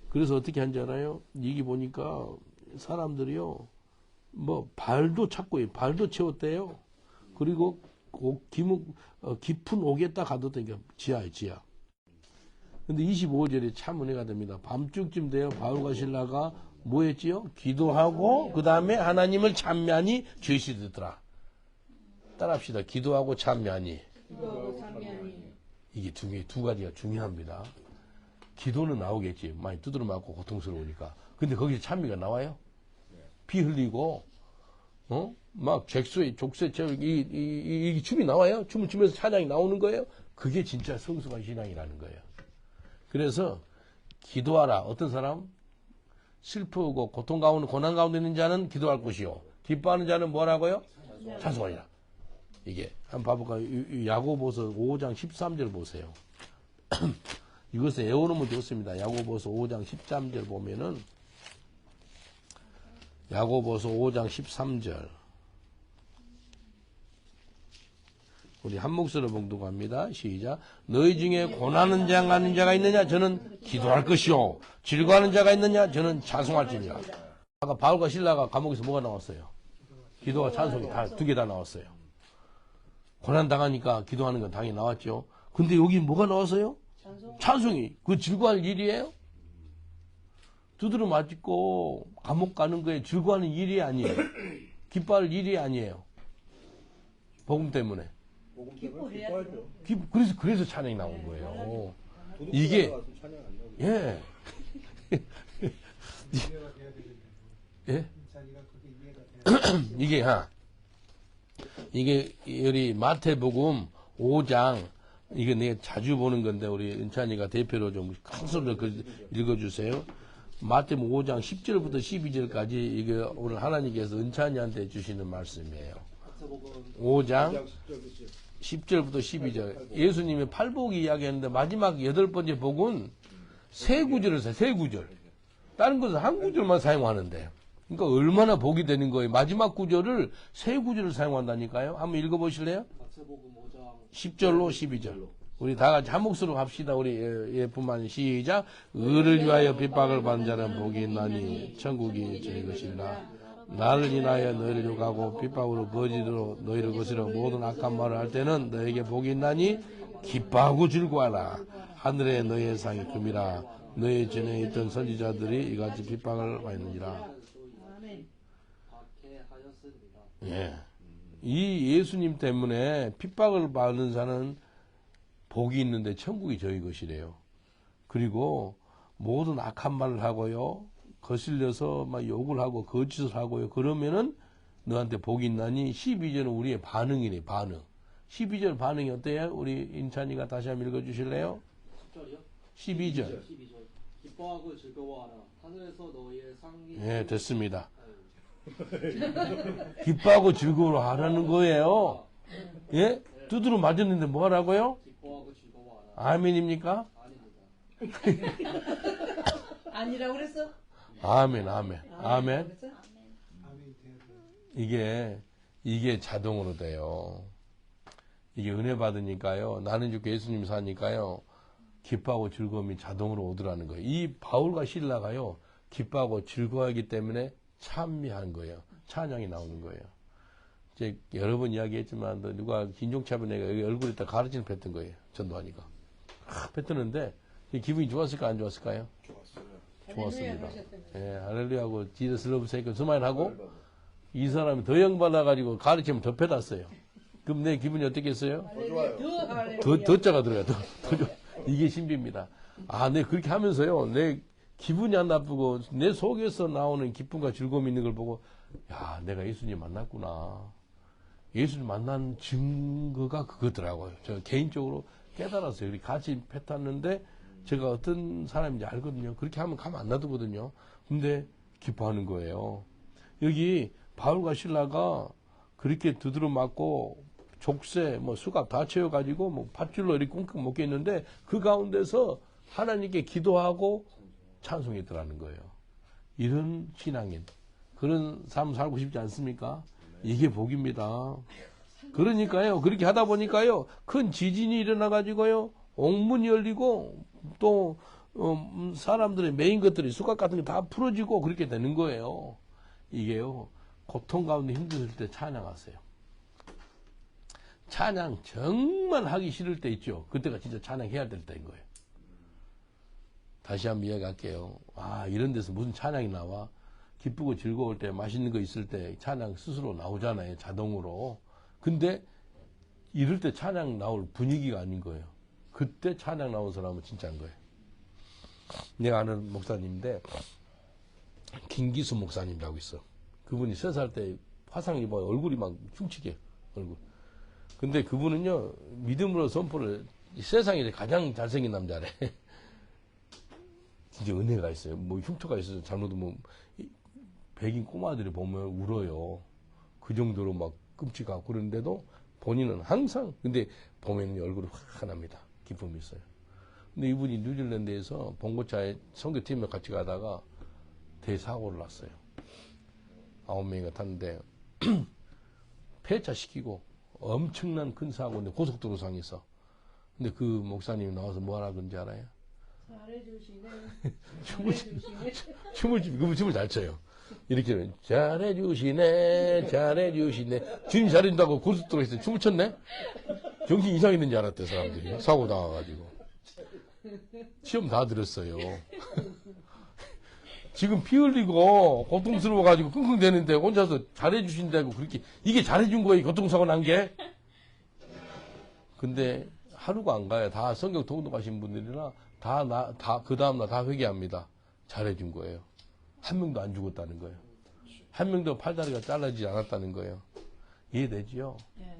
그래서 어떻게 한지 알아요? 여기 보니까 사람들이요, 뭐, 발도 찾고, 발도 채웠대요. 그리고, 깊은 옥에 딱 가뒀다니까, 지하에, 지하. 근데 25절에 참 은혜가 됩니다. 밤중쯤 되어 바울과 실라가 뭐 했지요? 기도하고 그 다음에 하나님을 찬미하니 죄시 듣더라. 따라합시다. 기도하고 찬미하니. 기도하고 참여하니. 이게 두 가지가 중요합니다. 기도는 나오겠지. 많이 두드려 맞고 고통스러우니까. 근데 거기서 찬미가 나와요? 피 흘리고, 막 족쇄, 이 춤이 나와요? 춤을 추면서 찬양이 나오는 거예요? 그게 진짜 성숙한 신앙이라는 거예요. 그래서 기도하라. 어떤 사람? 슬프고 고통 가운데, 고난 가운데 있는 자는 기도할 것이요. 기뻐하는 자는 뭐라고요? 찬송하리라. 이게 한번 봐볼까요? 야고보서 5장 13절 보세요. 이것을 외워놓으면 좋습니다. 야고보서 5장 13절 보면은 야고보서 5장 13절 우리 한 목소리로 봉독합니다. 시작. 너희 중에 고난하는 자가 있느냐? 저는 기도할 것이요. 즐거워하는 자가 있느냐? 저는 찬송할지니라. 아까 바울과 실라가 감옥에서 뭐가 나왔어요? 기도와 찬송이 두 개 다 나왔어요. 고난 당하니까 기도하는 건 당연히 나왔죠. 근데 여기 뭐가 나왔어요? 찬송이. 그 즐거워할 일이에요? 두드려 맞고 감옥 가는 거에 즐거워하는 일이 아니에요. 기뻐할 일이 아니에요. 복음 때문에. 기뻐하죠. 그래서 찬양이 나온 거예요. 이게 예. 예? 이게 우리 마태복음 5장 이게 내가 자주 보는 건데 우리 은찬이가 대표로 좀 큰 소리로 읽어주세요. 마태복음 5장 10절부터 12절까지 이게 오늘 하나님께서 은찬이한테 주시는 말씀이에요. 5장 10절부터 12절. 예수님이 팔복 이야기했는데 마지막 8번째 복은 세 구절을 써요. 세 구절. 다른 것은 한 구절만 사용하는데. 그러니까 얼마나 복이 되는 거예요. 마지막 구절을 세 구절을 사용한다니까요. 한번 읽어보실래요? 10절로 12절. 우리 다 같이 한 목소리로 합시다. 우리 예뿐만 시작. 의를 위하여 핍박을 받는 자는 복이 있나니 천국이 저희 것이라. 나를 인하여 너희를 욕하고 핍박으로 거짓으로 너희를 거스려 모든 악한 말을 할 때는 너에게 복이 있나니 기뻐하고 즐거워하라. 하늘에 너희의 상이 금이라. 너희 전에 있던 선지자들이 이같이 핍박을 받느니라. 예. 이 예수님 때문에 핍박을 받는 자는 복이 있는데 천국이 저희 것이래요. 그리고 모든 악한 말을 하고요. 거슬려서 막 욕을 하고 거짓을 하고요. 그러면은 너한테 복이 있나니 12절은 우리의 반응이네. 반응. 12절 반응이 어때요? 우리 인찬이가 다시 한번 읽어주실래요? 10절이요? 12절. 기뻐하고 즐거워하라. 하늘에서 너희의 상이. 예, 됐습니다. 기뻐하고 즐거워하라는 거예요. 예? 두드러 맞았는데 뭐 하라고요? 기뻐하고 즐거워하라. 아멘입니까? 아닙니다. 아니라고 그랬어? 아멘, 아멘, 아멘. 그랬어? 이게 자동으로 돼요. 이게 은혜 받으니까요. 나는 죽고 예수님 사니까요. 기뻐하고 즐거움이 자동으로 오더라는 거예요. 이 바울과 실라가요. 기뻐하고 즐거워하기 때문에 찬미하는 거예요. 찬양이 나오는 거예요. 이제 여러 번 이야기했지만 누가 긴종차별 내가 여기 얼굴에다 가르침을 뱉은 거예요. 전도하니까. 뱉었는데 기분이 좋았을까 안 좋았을까요? 좋았습니다. 예, 할렐루야하고 지저스 러브 세이크 스마일하고 이 사람이 더 영받아가지고 가르치면 더 패놨어요. 그럼 내 기분이 어떻겠어요? 더 자가 들어가요. 더 좋아. 이게 신비입니다. 아, 내 그렇게 하면서요. 내 기분이 안 나쁘고 내 속에서 나오는 기쁨과 즐거움이 있는 걸 보고 야, 내가 예수님 만났구나. 예수님 만난 증거가 그거더라고요. 저 개인적으로 깨달았어요. 우리 같이 뱉었는데 제가 어떤 사람인지 알거든요. 그렇게 하면 가만 안 놔두거든요. 근데 기뻐하는 거예요. 여기 바울과 실라가 그렇게 두드려 맞고 족쇄, 수갑 다 채워가지고 밧줄로 이렇게 꽁꽁 묶여있는데 그 가운데서 하나님께 기도하고 찬송했더라는 거예요. 이런 신앙인, 그런 삶 살고 싶지 않습니까? 이게 복입니다. 그러니까요, 그렇게 하다 보니까요, 큰 지진이 일어나가지고요, 옥문이 열리고, 또, 사람들의 메인 것들이 수갑 같은 게 다 풀어지고 그렇게 되는 거예요. 이게요, 고통 가운데 힘들 때 찬양하세요. 찬양 정말 하기 싫을 때 있죠. 그때가 진짜 찬양해야 될 때인 거예요. 다시 한번 이야기할게요. 아, 이런 데서 무슨 찬양이 나와? 기쁘고 즐거울 때, 맛있는 거 있을 때 찬양 스스로 나오잖아요. 자동으로. 근데 이럴 때 찬양 나올 분위기가 아닌 거예요. 그때 찬양 나온 사람은 진짜인 거예요. 내가 아는 목사님인데 김기수 목사님이라고 있어. 그분이 3살 때 화상 입어 얼굴이 막 흉측해. 얼굴. 근데 그분은요, 믿음으로 선포를 세상에 가장 잘생긴 남자래. 진짜 은혜가 있어요. 뭐 흉터가 있어서 잘못하면 백인 꼬마들이 보면 울어요. 그 정도로 막 끔찍하고 그런데도 본인은 항상 근데 보면 얼굴이 환합니다. 기쁨이 있어요. 근데 이분이 뉴질랜드에서 봉고차에 선교팀에 같이 가다가 대사고를 났어요. 9명이가 탔는데 폐차시키고 엄청난 큰 사고인데 고속도로상에서. 근데 그 목사님이 나와서 뭐하라 그런지 알아요? 잘해주시네. 그분 춤을 잘 춰요. 이렇게 잘해주시네 잘해주시네 주님 잘해준다고 고속도로에서 춤을 췄네. 정신 이상했는 줄 알았대 사람들이. 사고 나와가지고 시험 다 들었어요. 지금 피 흘리고 고통스러워가지고 끙끙대는데 혼자서 잘해주신다고 그렇게 이게 잘해준 거예요. 교통사고 난 게. 근데 하루가 안 가요. 다 성경 통독하신 분들이나 다 그 다음날 다 회개합니다. 잘해준 거예요. 한 명도 안 죽었다는 거예요. 한 명도 팔다리가 잘라지지 않았다는 거예요. 이해되지요? 예.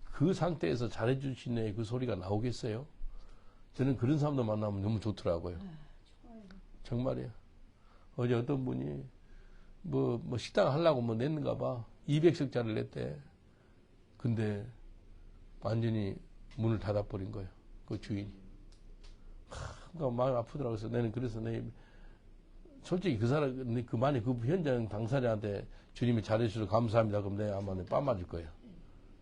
그 상태에서 잘해주시네 그 소리가 나오겠어요? 저는 그런 사람도 만나면 너무 좋더라고요. 정말이에요. 어제 어떤 분이 뭐 식당 하려고 뭐 냈는가 봐. 200석짜리를 냈대. 근데 완전히 문을 닫아버린 거예요. 그 주인이. 그러니까 마음이 아프더라고요. 그래서 솔직히 그 사람, 그만이 그 현장 당사자한테 주님이 잘해주셔서 감사합니다. 그럼 내가 아마 빠 맞을 거예요.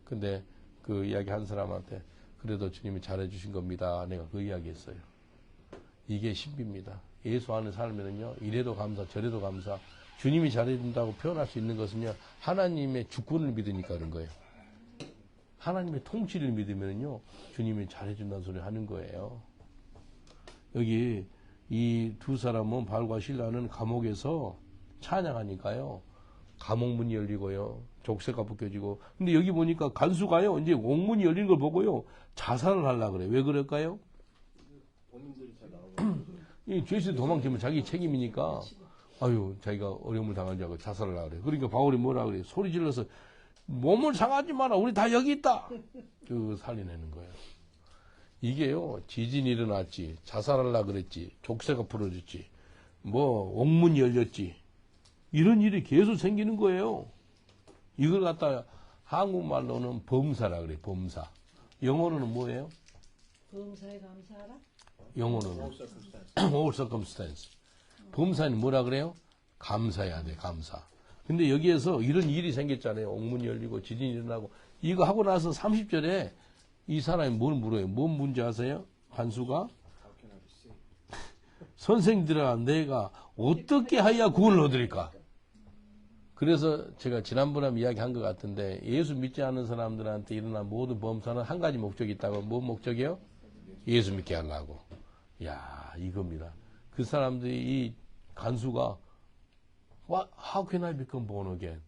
근데 그 이야기 한 사람한테 그래도 주님이 잘해주신 겁니다. 내가 그 이야기 했어요. 이게 신비입니다. 예수 안에 살면은요, 이래도 감사, 저래도 감사. 주님이 잘해준다고 표현할 수 있는 것은요, 하나님의 주권을 믿으니까 그런 거예요. 하나님의 통치를 믿으면요, 주님이 잘해준다는 소리 하는 거예요. 여기 이 두 사람은 발과 신라는 감옥에서 찬양하니까요, 감옥문이 열리고요, 족쇄가 벗겨지고. 근데 여기 보니까 간수가요, 이제 옥문이 열린 걸 보고요, 자살을 하려고 그래요. 왜 그럴까요? 본인들이 잘 나오고. 이 죄에서 도망치면 자기 책임이니까, 아유, 자기가 어려움을 당한 줄 알고 자살을 하려 그래요. 그러니까 바울이 뭐라 그래요? 소리 질러서, 몸을 상하지 마라. 우리 다 여기 있다. 그 살려내는 거예요. 이게요, 지진이 일어났지, 자살하려고 그랬지, 족쇄가 풀어졌지, 옥문이 열렸지, 이런 일이 계속 생기는 거예요. 이걸 갖다가 한국말로는 범사라 그래요, 범사. 영어로는 뭐예요? 범사에 감사하라? 영어로는 all circumstance. 범사는 뭐라 그래요? 감사해야 돼, 감사. 근데 여기에서 이런 일이 생겼잖아요. 옥문이 열리고 지진이 일어나고. 이거 하고 나서 30절에 이 사람이 뭘 물어요? 뭔 문제 아세요? 간수가? 선생들아, 내가 어떻게 하여야 구원을 얻으리까? 그래서 제가 지난번에 이야기한 것 같은데, 예수 믿지 않는 사람들한테 일어난 모든 범사는 한 가지 목적이 있다고. 뭔 목적이요? 예수 믿게 하려고. 야, 이겁니다. 그 사람들이 이 간수가 How can I become born again?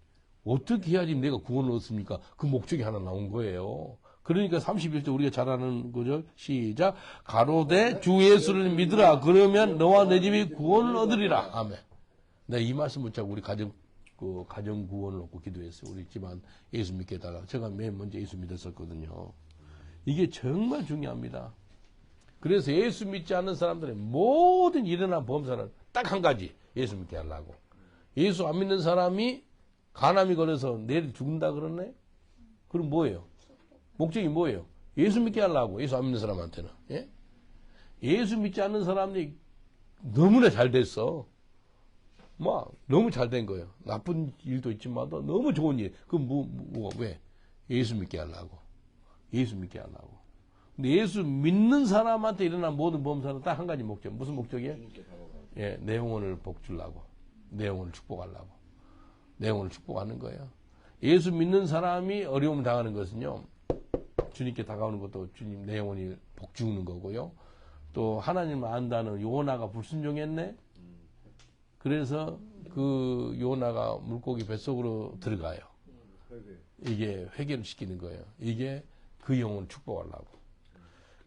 어떻게 해야지 내가 구원을 얻습니까? 그 목적이 하나 나온 거예요. 그러니까 31절 우리가 잘 아는 거죠. 시작. 가로되 주 예수를 믿으라. 그러면 너와 내 집이 구원을 얻으리라. 아멘. 내가 이 말씀 붙잡고 우리 가정 구원을 얻고 기도했어요. 우리 집안 예수 믿게 해달라. 제가 맨 먼저 예수 믿었었거든요. 이게 정말 중요합니다. 그래서 예수 믿지 않는 사람들의 모든 일어난 범사는 딱 한 가지. 예수 믿게 하려고. 예수 안 믿는 사람이 간암이 걸려서 내일 죽는다 그러네? 그럼 뭐예요? 목적이 뭐예요? 예수 믿게 하려고. 예수 안 믿는 사람한테는. 예? 예수 믿지 않는 사람이 너무나 잘 됐어. 너무 잘 된 거예요. 나쁜 일도 있지만도 너무 좋은 일. 그럼 왜? 예수 믿게 하려고. 예수 믿게 하려고. 근데 예수 믿는 사람한테 일어난 모든 범사는 딱 한 가지 목적. 무슨 목적이에요? 예, 내 영혼을 복 주려고. 내 영혼을 축복하려고. 내 영혼을 축복하는 거예요. 예수 믿는 사람이 어려움을 당하는 것은요, 주님께 다가오는 것도 주님 내 영혼이 복 주는 거고요. 또 하나님을 안다는 요나가 불순종했네. 그래서 그 요나가 물고기 뱃속으로 들어가요. 이게 회개를 시키는 거예요. 이게 그 영혼을 축복하려고.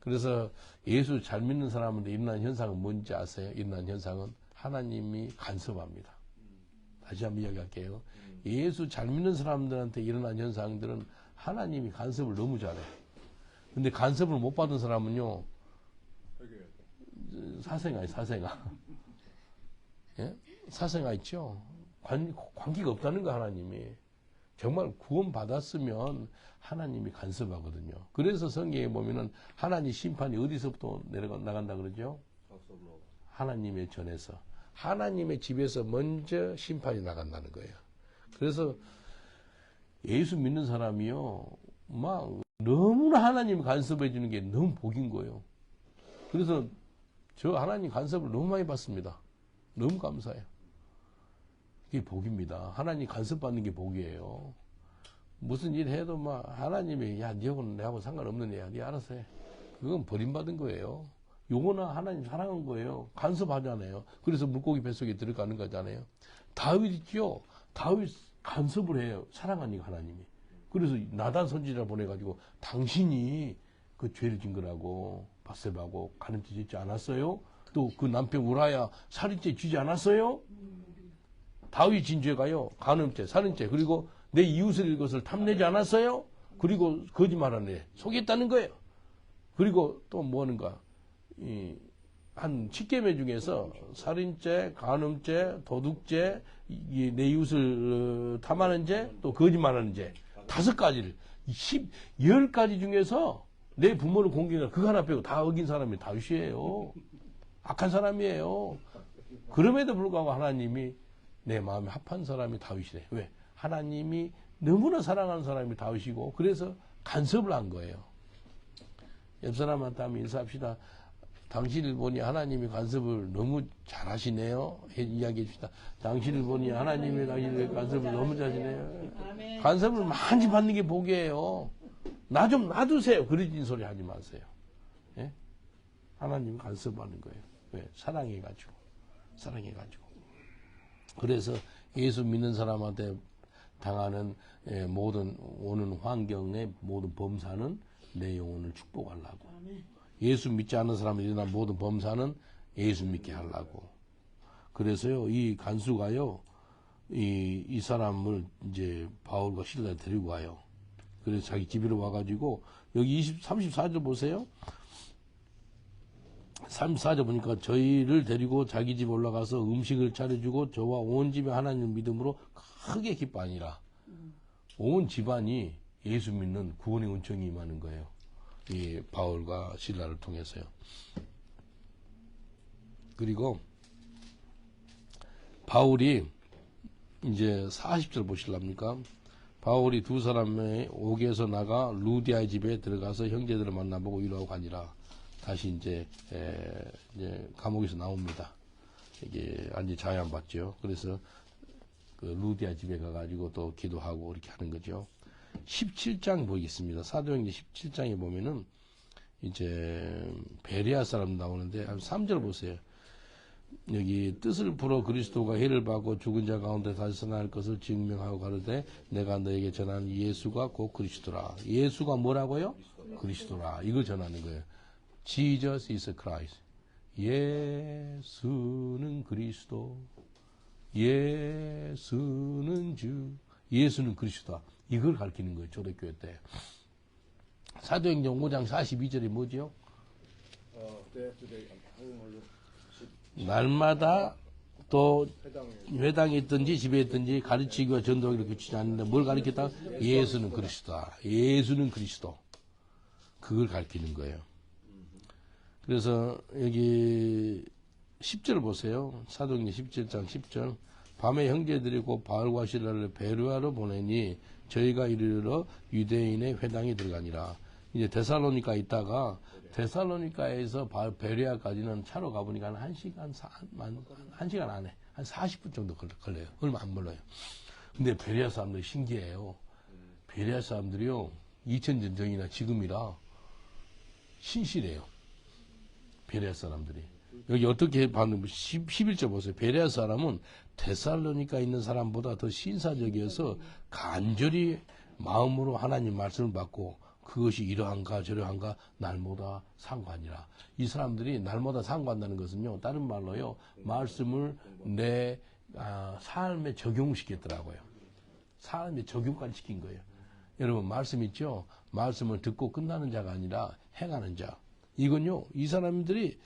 그래서 예수 잘 믿는 사람한테 일어나는 현상은 뭔지 아세요? 일어나는 현상은 하나님이 간섭합니다. 다시 한번 이야기할게요. 예수 잘 믿는 사람들한테 일어난 현상들은 하나님이 간섭을 너무 잘해요. 근데 간섭을 못 받은 사람은요, 사생아예요, 사생아. 예? 사생아 있죠? 관계가 없다는 거, 하나님이. 정말 구원 받았으면 하나님이 간섭하거든요. 그래서 성경에 보면은 하나님 심판이 어디서부터 나간다 그러죠? 하나님의 전에서. 하나님의 집에서 먼저 심판이 나간다는 거예요. 그래서 예수 믿는 사람이요, 막 너무나 하나님 간섭해 주는 게 너무 복인 거예요. 그래서 저 하나님 간섭을 너무 많이 받습니다. 너무 감사해요. 그게 복입니다. 하나님 간섭 받는 게 복이에요. 무슨 일 해도 막 하나님이 야, 니하고는 내하고 상관없는 애야. 니 알아서 해. 그건 버림받은 거예요. 요거나 하나님 사랑한 거예요. 간섭하잖아요. 그래서 물고기 뱃속에 들어가는 거잖아요. 다윗 있죠? 다윗 간섭을 해요. 사랑하니까 하나님이. 그래서 나단 선지자 보내가지고 당신이 그 죄를 진 거라고 바세바하고 간음죄 짓지 않았어요? 또 그 남편 우라야 살인죄 지지 않았어요? 다윗 진 죄가요. 간음죄, 살인죄, 그리고 내 이웃을 것을 탐내지 않았어요? 그리고 거짓말하는 애 속였다는 거예요. 그리고 또 뭐 하는가? 한 10계명 중에서 살인죄, 간음죄, 도둑죄, 내 이웃을 탐하는 죄, 또 거짓말하는 죄 5가지를 10가지 중에서 내 부모를 공경하는 그거 하나 빼고 다 어긴 사람이 다윗이에요. 악한 사람이에요. 그럼에도 불구하고 하나님이 내 마음에 합한 사람이 다윗이래. 왜? 하나님이 너무나 사랑하는 사람이 다윗이고 그래서 간섭을 한 거예요. 옆 사람한테 한번 인사합시다. 당신을 보니 하나님이 간섭을 너무 잘하시네요. 이야기해 줍시다. 당신을 보니 하나님이 당신의 간섭을 너무 잘하시네요. 간섭을 많이 받는 게 복이에요. 나 좀 놔두세요. 그러진 소리 하지 마세요. 예? 하나님 간섭하는 거예요. 왜? 사랑해가지고. 사랑해가지고. 그래서 예수 믿는 사람한테 당하는 모든 오는 환경의 모든 범사는 내 영혼을 축복하려고. 예수 믿지 않는 사람이 일어난 모든 범사는 예수 믿게 하려고. 그래서요, 이 간수가요, 이 사람을 이제 바울과 실라에 데리고 와요. 그래서 자기 집으로 와가지고, 여기 34절 보세요. 34절 보니까 저희를 데리고 자기 집 올라가서 음식을 차려주고 저와 온 집에 하나님을 믿음으로 크게 기뻐하니라. 온 집안이 예수 믿는 구원의 은총이 임하는 거예요. 이 바울과 실라를 통해서요. 그리고 바울이 이제 40절 보실랍니까? 바울이 두 사람의 옥에서 나가 루디아의 집에 들어가서 형제들을 만나보고 위로하고 가니라. 다시 이제 감옥에서 나옵니다. 이게 완전 자양받죠. 그래서 그 루디아 집에 가가지고 또 기도하고 이렇게 하는 거죠. 17장 보겠습니다. 사도행전 17장에 보면은 이제 베레아 사람 나오는데 한 3절 보세요. 여기 뜻을 풀어 그리스도가 해를 받고 죽은 자 가운데 다시 살아날 것을 증명하고 가르되 내가 너에게 전하는 예수가 곧 그리스도라. 예수가 뭐라고요? 그리스도라. 이걸 전하는 거예요. Jesus is Christ. 예수는 그리스도. 예수는 주. 예수는 그리스도다. 이걸 가르치는 거예요. 초대교회 때. 사도행전 5장 42절이 뭐죠? 날마다 또 회당에 있든지 집에 있든지 가르치기와 전도하기를 그치지 않는데 뭘 가르쳤다? 예수는 그리스도다. 예수는 그리스도. 그걸 가르치는 거예요. 그래서 여기 10절 보세요. 사도행전 17장 10절. 밤에 형제들이 곧 바울과 실라를 베르아로 보내니 저희가 이르러 유대인의 회당에 들어가니라. 이제 데살로니가 있다가 데살로니가에서 베레아까지는 차로 가보니까 한 1시간 안에 한 40분 정도 걸려요. 얼마 안 걸려요. 근데 베레아 사람들이 신기해요. 베레아 사람들이요, 2000년 전이나 지금이라 신실해요. 베레아 사람들이. 여기 어떻게 봤는지 11절 보세요. 베레아 사람은 데살로니가 있는 사람보다 더 신사적이어서 간절히 마음으로 하나님 말씀을 받고 그것이 이러한가 저러한가 날마다 상고하니라. 이 사람들이 날마다 상고한다는 것은요. 다른 말로요. 말씀을 내 삶에 적용시켰더라고요. 삶에 적용까지 시킨 거예요. 여러분 말씀 있죠? 말씀을 듣고 끝나는 자가 아니라 행하는 자. 이건요. 이 사람들이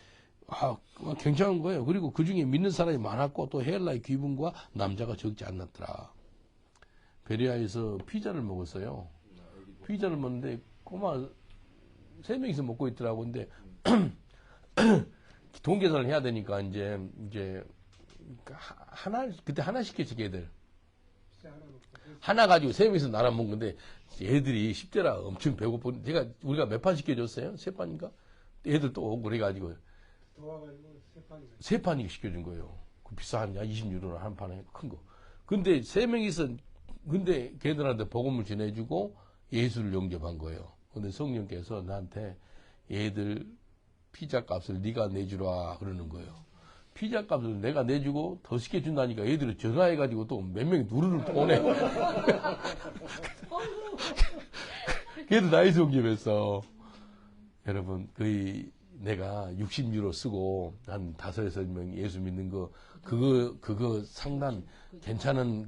괜찮은 거예요. 그리고 그 중에 믿는 사람이 많았고 또 헬라의 귀분과 남자가 적지 않았더라. 베레아에서 피자를 먹었어요. 피자를 먹는데 꼬마 3명이서 먹고 있더라고. 근데 돈 계산을 해야 되니까 이제 그때 하나 시켰지 걔들. 하나 가지고 3명이서 나눠 먹는 건데 애들이 10대라 엄청 배고픈. 우리가 몇 판 시켜줬어요? 3판인가? 애들 또 오고 그래가지고 세 판이 시켜준 거예요. 그 비싼 20유로나 한 판에 큰 거. 근데 3명이서 근데 걔들한테 복음을 전해주고 예수를 영접한 거예요. 근데 성령께서 나한테 얘들 피자 값을 네가 내주라 그러는 거예요. 피자 값을 내가 내주고 더 시켜준다니까 애들이 전화해가지고 또 몇 명이 누르르 오네. 걔들 나이 성접했어. 여러분 거의 내가 60유로 쓰고 한 5-6명 예수 믿는 거 그거 상당 괜찮은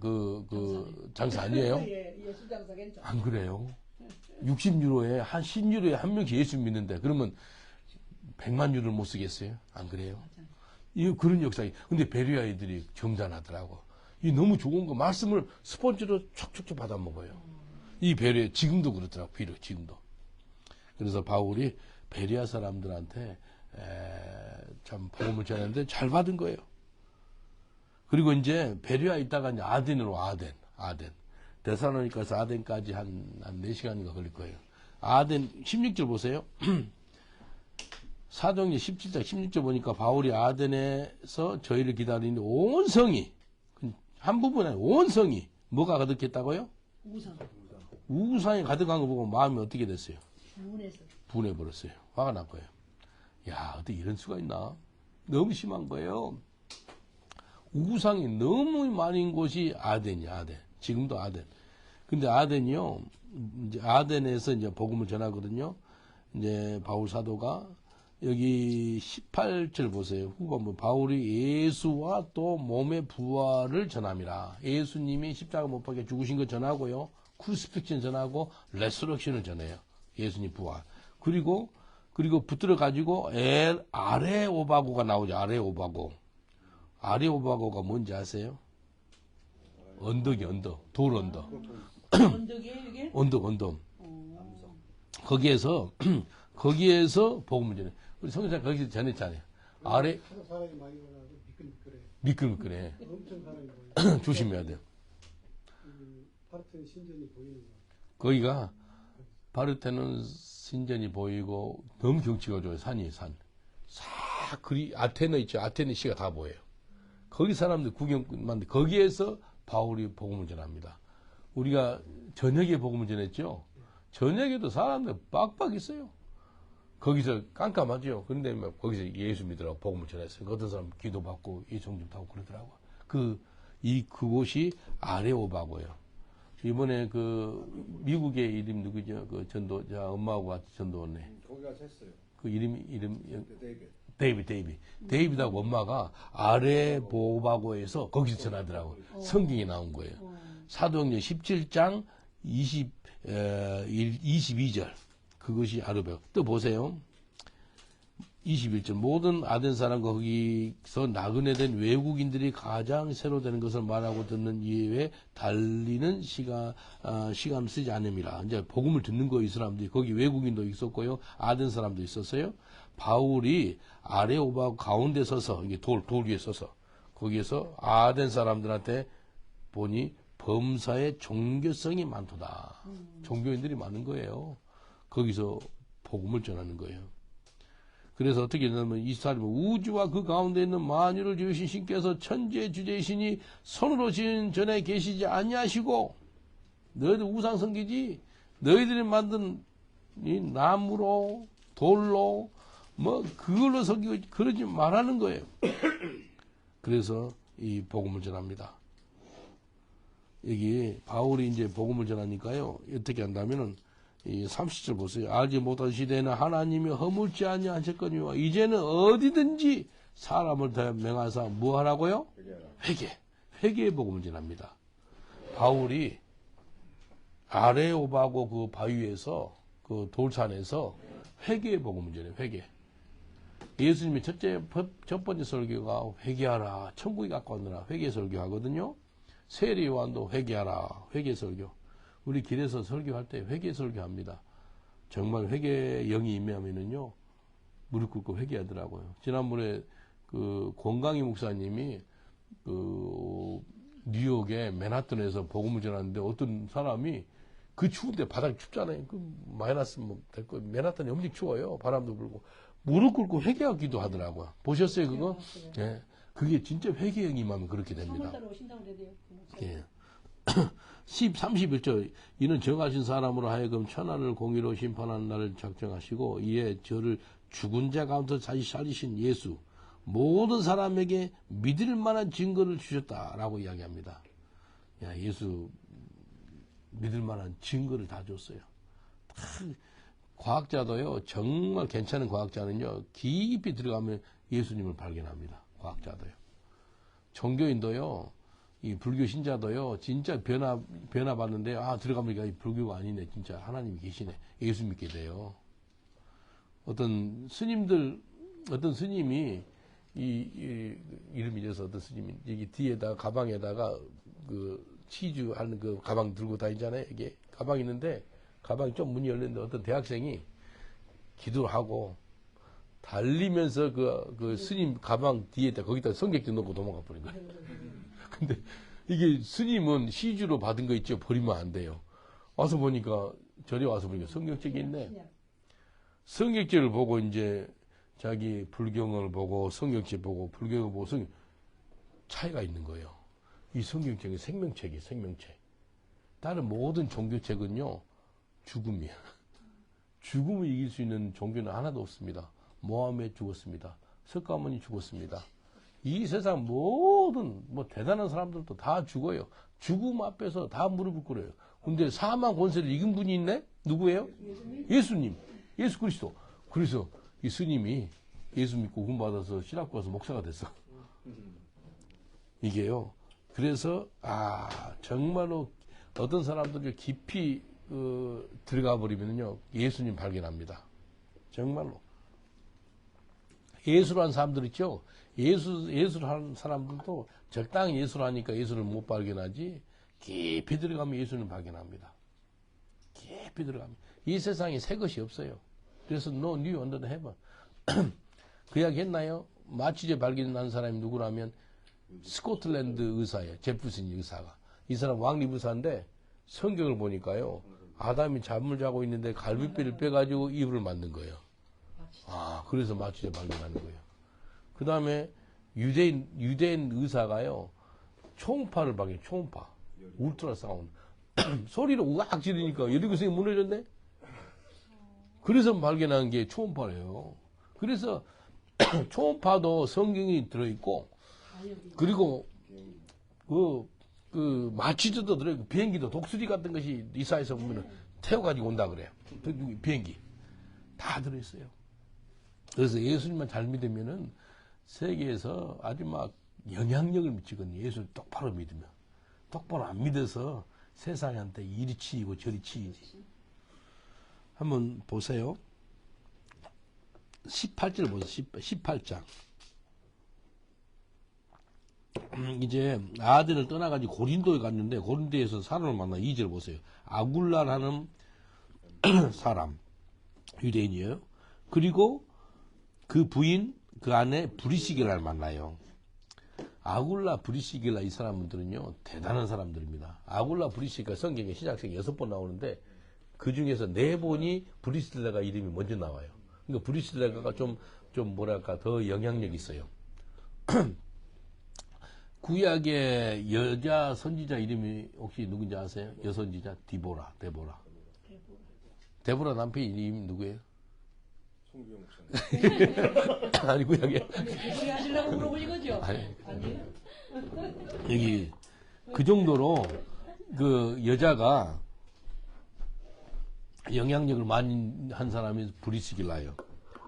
장사 아니에요? 예, 예수 장사 괜찮아. 안 그래요? 60유로에 한 10유로에 한 명씩 예수 믿는데 그러면 100만 유로를 못 쓰겠어요? 안 그래요? 이 그런 역사이. 근데 베레아 애들이 정단하더라고. 이 너무 좋은 거 말씀을 스펀지로 촉촉촉 받아 먹어요. 이 베레아 지금도 그렇더라고. 지금도. 그래서 바울이 베레아 사람들한테 참 복음을 전하는데 잘 받은 거예요. 그리고 이제 베레아 있다가 이제 아덴으로 아덴. 데살로니가에서 아덴까지 한 4시간인가 걸릴 거예요. 아덴 16절 보세요. 사도행전 17장 16절 보니까 바울이 아덴에서 저희를 기다리는 온 성이 한 부분에 온 성이 뭐가 가득했다고요? 우상이 가득한 거 보고 마음이 어떻게 됐어요? 분해버렸어요. 화가 난 거예요. 야, 어떻게 이런 수가 있나? 너무 심한 거예요. 우상이 너무 많은 곳이 아덴이야, 아덴. 지금도 아덴. 근데 아덴이요, 이제 아덴에서 이제 복음을 전하거든요. 이제 바울 사도가 여기 18절 보세요. 후반부. 바울이 예수와 또 몸의 부활을 전함이라. 예수님이 십자가 못 박혀 죽으신 거 전하고요. 크루시픽션 전하고 레서렉션을 전해요. 예수님 부활. 그리고 붙들어 가지고 아레오바고가 나오죠. 아레오바고. 아레오바고가 뭔지 아세요? 언덕이 언덕. 돌 언덕. 언덕이에요 이게? 언덕. 거기에서 복음을 전해. 우리 성경사 거기서 전했잖아요. 아래 사람이 많이 올라와서 미끌미끌해. 미끌미끌해. 엄청 사람이 모여. 조심해야 돼요. 파르테논 신전이 보이는 거. 거기가 파르테논 신전이 보이고 너무 경치가 좋아요. 산이 산. 싹 아테네 있죠. 아테네 시가 다 보여요. 거기 사람들 구경만 거기에서 바울이 복음을 전합니다. 우리가 저녁에 복음을 전했죠. 저녁에도 사람들 빡빡 있어요. 거기서 깜깜하죠. 그런데 막 거기서 예수 믿으라고 복음을 전했어요. 어떤 사람 기도받고 예정좀 타고 그러더라고. 그곳이 아레오바고예요. 이번에 미국의 이름 누구죠? 그 전도자 엄마하고 같이 전도 왔네. 거기 가서 했어요. 그 이름 데이빗. 데이빗하고 엄마가 아레오바고에서 거기서 전하더라고. 성경에 나온 거예요. 사도행전 17장 22절. 그것이 아르베. 또 보세요. 21절. 모든 아덴 사람과 거기서 나그네 된 외국인들이 가장 새로 되는 것을 말하고 듣는 이외에 달리는 시간을 쓰지 않음이라. 이제 복음을 듣는 거 이 사람들이. 거기 외국인도 있었고요. 아덴 사람도 있었어요. 바울이 아레오바 가운데 서서, 이게 돌 위에 서서, 거기에서 아덴 사람들한테 보니 범사의 종교성이 많도다. 종교인들이 많은 거예요. 거기서 복음을 전하는 거예요. 그래서 어떻게 되냐면 이 사람은 우주와 그 가운데 있는 만유를 지으신 신께서 천지의 주제이시니 손으로 지은 전에 계시지 아니하시고 너희들 우상 섬기지 너희들이 만든 이 나무로 돌로 뭐 그걸로 섬기고 그러지 말라는 거예요. 그래서 이 복음을 전합니다. 여기 바울이 이제 복음을 전하니까요. 어떻게 한다면은 이 30절 보세요. 알지 못한 시대에는 하나님이 허물지 아니하셨거니와 이제는 어디든지 사람을 더 명하사 뭐 하라고요? 회개의 복음을 전합니다. 바울이 아레오바고 그 바위에서 그 돌산에서 회개의 복음을 전해요. 회개. 예수님의 첫 번째 설교가 회개하라, 천국에 가까우느라 회개 설교하거든요. 세례 요한도 회개하라, 회개 설교. 우리 길에서 설교할 때 회개 설교합니다. 정말 회개의 영이 임하면은요, 무릎 꿇고 회개하더라고요. 지난번에 그 권강희 목사님이 그 뉴욕의 맨하튼에서 복음을 전하는데 어떤 사람이 그 추운데 바닥이 춥잖아요. 그 마이너스 뭐 될 거, 맨하튼이 엄청 추워요. 바람도 불고. 무릎 꿇고 회개하기도 하더라고요. 보셨어요, 그거? 예. 그게 진짜 회개의 영이 임하면 그렇게 됩니다. 3월달에 오신다고 그래야 돼요. 그 목사님. 예. 31절 이는 정하신 사람으로 하여금 천하를 공의로 심판하는 날을 작정하시고 이에 저를 죽은 자 가운데 다시 살리신 예수 모든 사람에게 믿을 만한 증거를 주셨다라고 이야기합니다. 야, 예수 믿을 만한 증거를 다 줬어요. 다 과학자도요, 정말 괜찮은 과학자는요, 깊이 들어가면 예수님을 발견합니다. 과학자도요. 종교인도요, 이 불교 신자도요, 진짜 변화받는데, 아, 들어가보니까 이 불교가 아니네. 진짜 하나님이 계시네. 예수 믿게 돼요. 어떤 스님이, 이름이 있어서 어떤 스님이, 여기 뒤에다가, 가방에다가, 치주 하는 그 가방 들고 다니잖아요. 이게 가방이 있는데, 가방이 좀 문이 열렸는데, 어떤 대학생이 기도를 하고, 달리면서 그 스님 가방 뒤에다, 거기다 성경책 넣고 도망가 버린 거예요. 근데 이게 스님은 시주로 받은 거 있죠. 버리면 안 돼요. 와서 보니까, 절에 와서 보니까 성경책이 있네. 성경책을 보고 이제 자기 불경을 보고 성경책 보고 불경을 보고 차이가 있는 거예요. 이 성경책은 생명책이에요. 생명책. 다른 모든 종교책은요. 죽음이야. 죽음을 이길 수 있는 종교는 하나도 없습니다. 모함에 죽었습니다. 석가모니 죽었습니다. 이 세상 모든 대단한 사람들도 다 죽어요. 죽음 앞에서 다 무릎을 꿇어요. 근데 사망 권세를 이긴 분이 있네? 누구예요? 예수님. 예수 그리스도. 그래서 이 스님이 예수 믿고 구원받아서 신학교 가서 목사가 됐어. 이게요. 그래서 정말로 어떤 사람들이 깊이 들어가 버리면요. 예수님 발견합니다. 정말로. 예수를 한 사람들 있죠? 예수를 하는 사람들도 적당히 예수를 하니까 예수를 못 발견하지, 깊이 들어가면 예수를 발견합니다. 깊이 들어가면. 이 세상에 새 것이 없어요. 그래서 no new under the heaven. 그 이야기 했나요? 마취제 발견한 사람이 누구라면 스코틀랜드 의사예요. 제프슨 의사가. 이 사람 왕립 의사인데 성경을 보니까요. 아담이 잠을 자고 있는데 갈비뼈를 빼가지고 이불을 만든 거예요. 그래서 마취제 발견하는 거예요. 그 다음에 유대인 의사가요. 초음파를 발견해. 초음파. 울트라 사운드. 소리를 우악 지르니까 여리고성이 무너졌네? 그래서 발견한 게 초음파예요. 그래서 초음파도 성경이 들어있고, 그리고 마취제도 들어있고, 비행기도 독수리 같은 것이 이사에서 보면 태워가지고 온다 그래요. 비행기. 다 들어있어요. 그래서 예수님만 잘 믿으면은 세계에서 아주 막 영향력을 미치거든요. 예수를 똑바로 믿으면. 똑바로 안 믿어서 세상한테 이리 치이고 저리 치이지. 한번 보세요. 18절 보세요. 18장. 이제 아덴을 떠나가지고 고린도에 갔는데 고린도에서 사람을 만나 2절 보세요. 아굴라라는 사람, 유대인이에요. 그리고 그 부인, 그 안에 브리시길라를 만나요. 아굴라, 브리시길라 이 사람들은요, 대단한 사람들입니다. 아굴라, 브리시길라 성경에 신약성에 6번 나오는데, 그 중에서 4번이 브리시길라가 이름이 먼저 나와요. 그러니까 브리시길라가 좀 뭐랄까, 더 영향력이 있어요. 구약의 여자 선지자 이름이 혹시 누군지 아세요? 여선지자? 데보라 남편 이름이 누구예요? 송규영 목사님. 아니 구약에 그 소리 하시려고 물어보신 거죠? 아니. 아니요. 여기 그 정도로 그 여자가 영향력을 많이 한 사람이 브리스길라예요.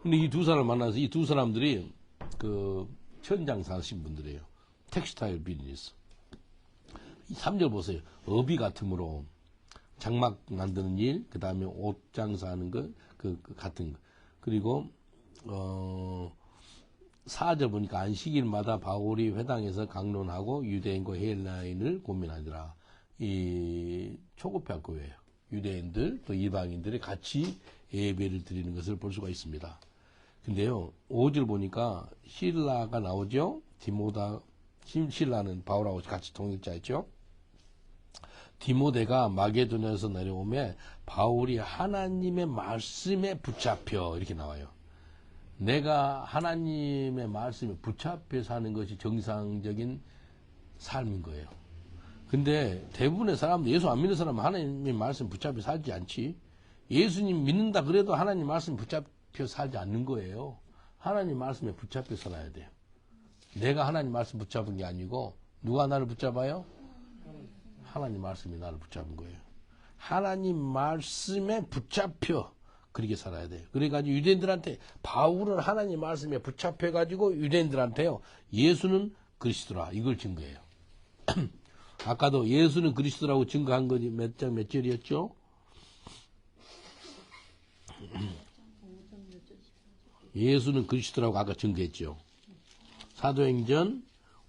근데 이 두 사람을 만나서 이 두 사람들이 그 천장사 하신 분들이에요. 텍스타일 비즈니스. 3절 보세요. 어비 같음으로 장막 만드는 일, 그 다음에 옷 장사하는 거, 그 같은 거. 그리고 4절 보니까 안식일마다 바울이 회당에서 강론하고 유대인과 헬라인을 고민하더라. 이 초급학 교회예요. 유대인들 또 이방인들이 같이 예배를 드리는 것을 볼 수가 있습니다. 근데요, 5절 보니까 실라가 나오죠. 디모다, 실라는 바울하고 같이 동역자였죠. 디모데가 마게도냐에서 내려오매 바울이 하나님의 말씀에 붙잡혀 이렇게 나와요. 내가 하나님의 말씀에 붙잡혀 사는 것이 정상적인 삶인 거예요. 근데 대부분의 사람들, 예수 안 믿는 사람은 하나님의 말씀 붙잡혀 살지 않지. 예수님 믿는다 그래도 하나님 말씀 붙잡혀 살지 않는 거예요. 하나님 말씀에 붙잡혀 살아야 돼요. 내가 하나님 말씀 붙잡은 게 아니고 누가 나를 붙잡아요? 하나님 말씀이 나를 붙잡은 거예요. 하나님 말씀에 붙잡혀 그렇게 살아야 돼요. 그래가지고 유대인들한테 바울은 하나님 말씀에 붙잡혀가지고 유대인들한테요. 예수는 그리스도라 이걸 증거해요. 아까도 예수는 그리스도라고 증거한 거지 몇 장 몇 절이었죠? 예수는 그리스도라고 아까 증거했죠. 사도행전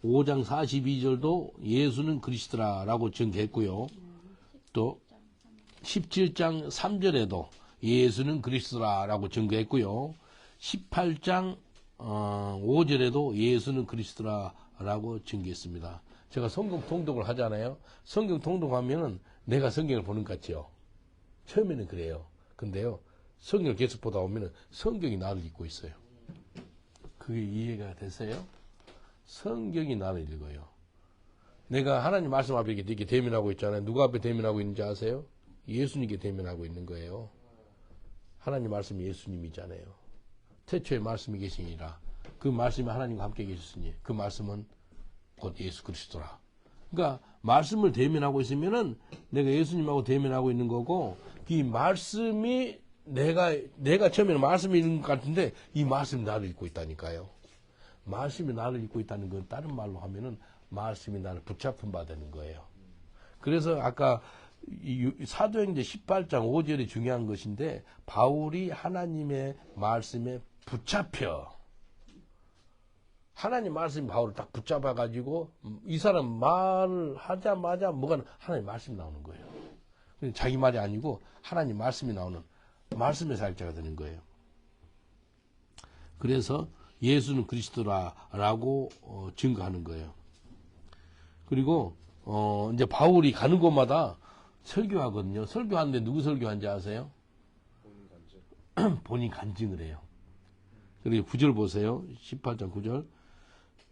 5장 42절도 예수는 그리스도라고 증거했고요. 또 17장 3절에도 예수는 그리스도라고 증거했고요. 18장 5절에도 예수는 그리스도라고 증거했습니다. 제가 성경 통독을 하잖아요. 성경 통독하면은 내가 성경을 보는 것 같죠. 처음에는 그래요. 근데요, 성경을 계속 보다 보면은 성경이 나를 읽고 있어요. 그게 이해가 되세요? 성경이 나를 읽어요. 내가 하나님 말씀 앞에 이렇게 대면하고 있잖아요. 누가 앞에 대면하고 있는지 아세요? 예수님께 대면하고 있는 거예요. 하나님 말씀이 예수님이잖아요. 태초에 말씀이 계시니라. 그 말씀이 하나님과 함께 계셨으니 그 말씀은 곧 예수 그리스도라. 그러니까 말씀을 대면하고 있으면은 내가 예수님하고 대면하고 있는 거고 이 말씀이 내가 처음에는 말씀이 있는 것 같은데 이 말씀이 나를 읽고 있다니까요. 말씀이 나를 읽고 있다는 건 다른 말로 하면은 말씀이 나를 붙잡힌 바 되는 거예요. 그래서 아까 사도행전 18장 5절이 중요한 것인데 바울이 하나님의 말씀에 붙잡혀 하나님 말씀이 바울을 딱 붙잡아가지고 이 사람 말을 하자마자 뭐가 하나님 말씀이 나오는 거예요. 자기 말이 아니고 하나님 말씀이 나오는 말씀의 사역자가 되는 거예요. 그래서 예수는 그리스도라고 증거하는 거예요. 그리고 이제 바울이 가는 곳마다 설교하거든요. 설교하는데 누구 설교한지 아세요? 본인 간증을 해요. 그리고 9절 보세요. 18장 9절.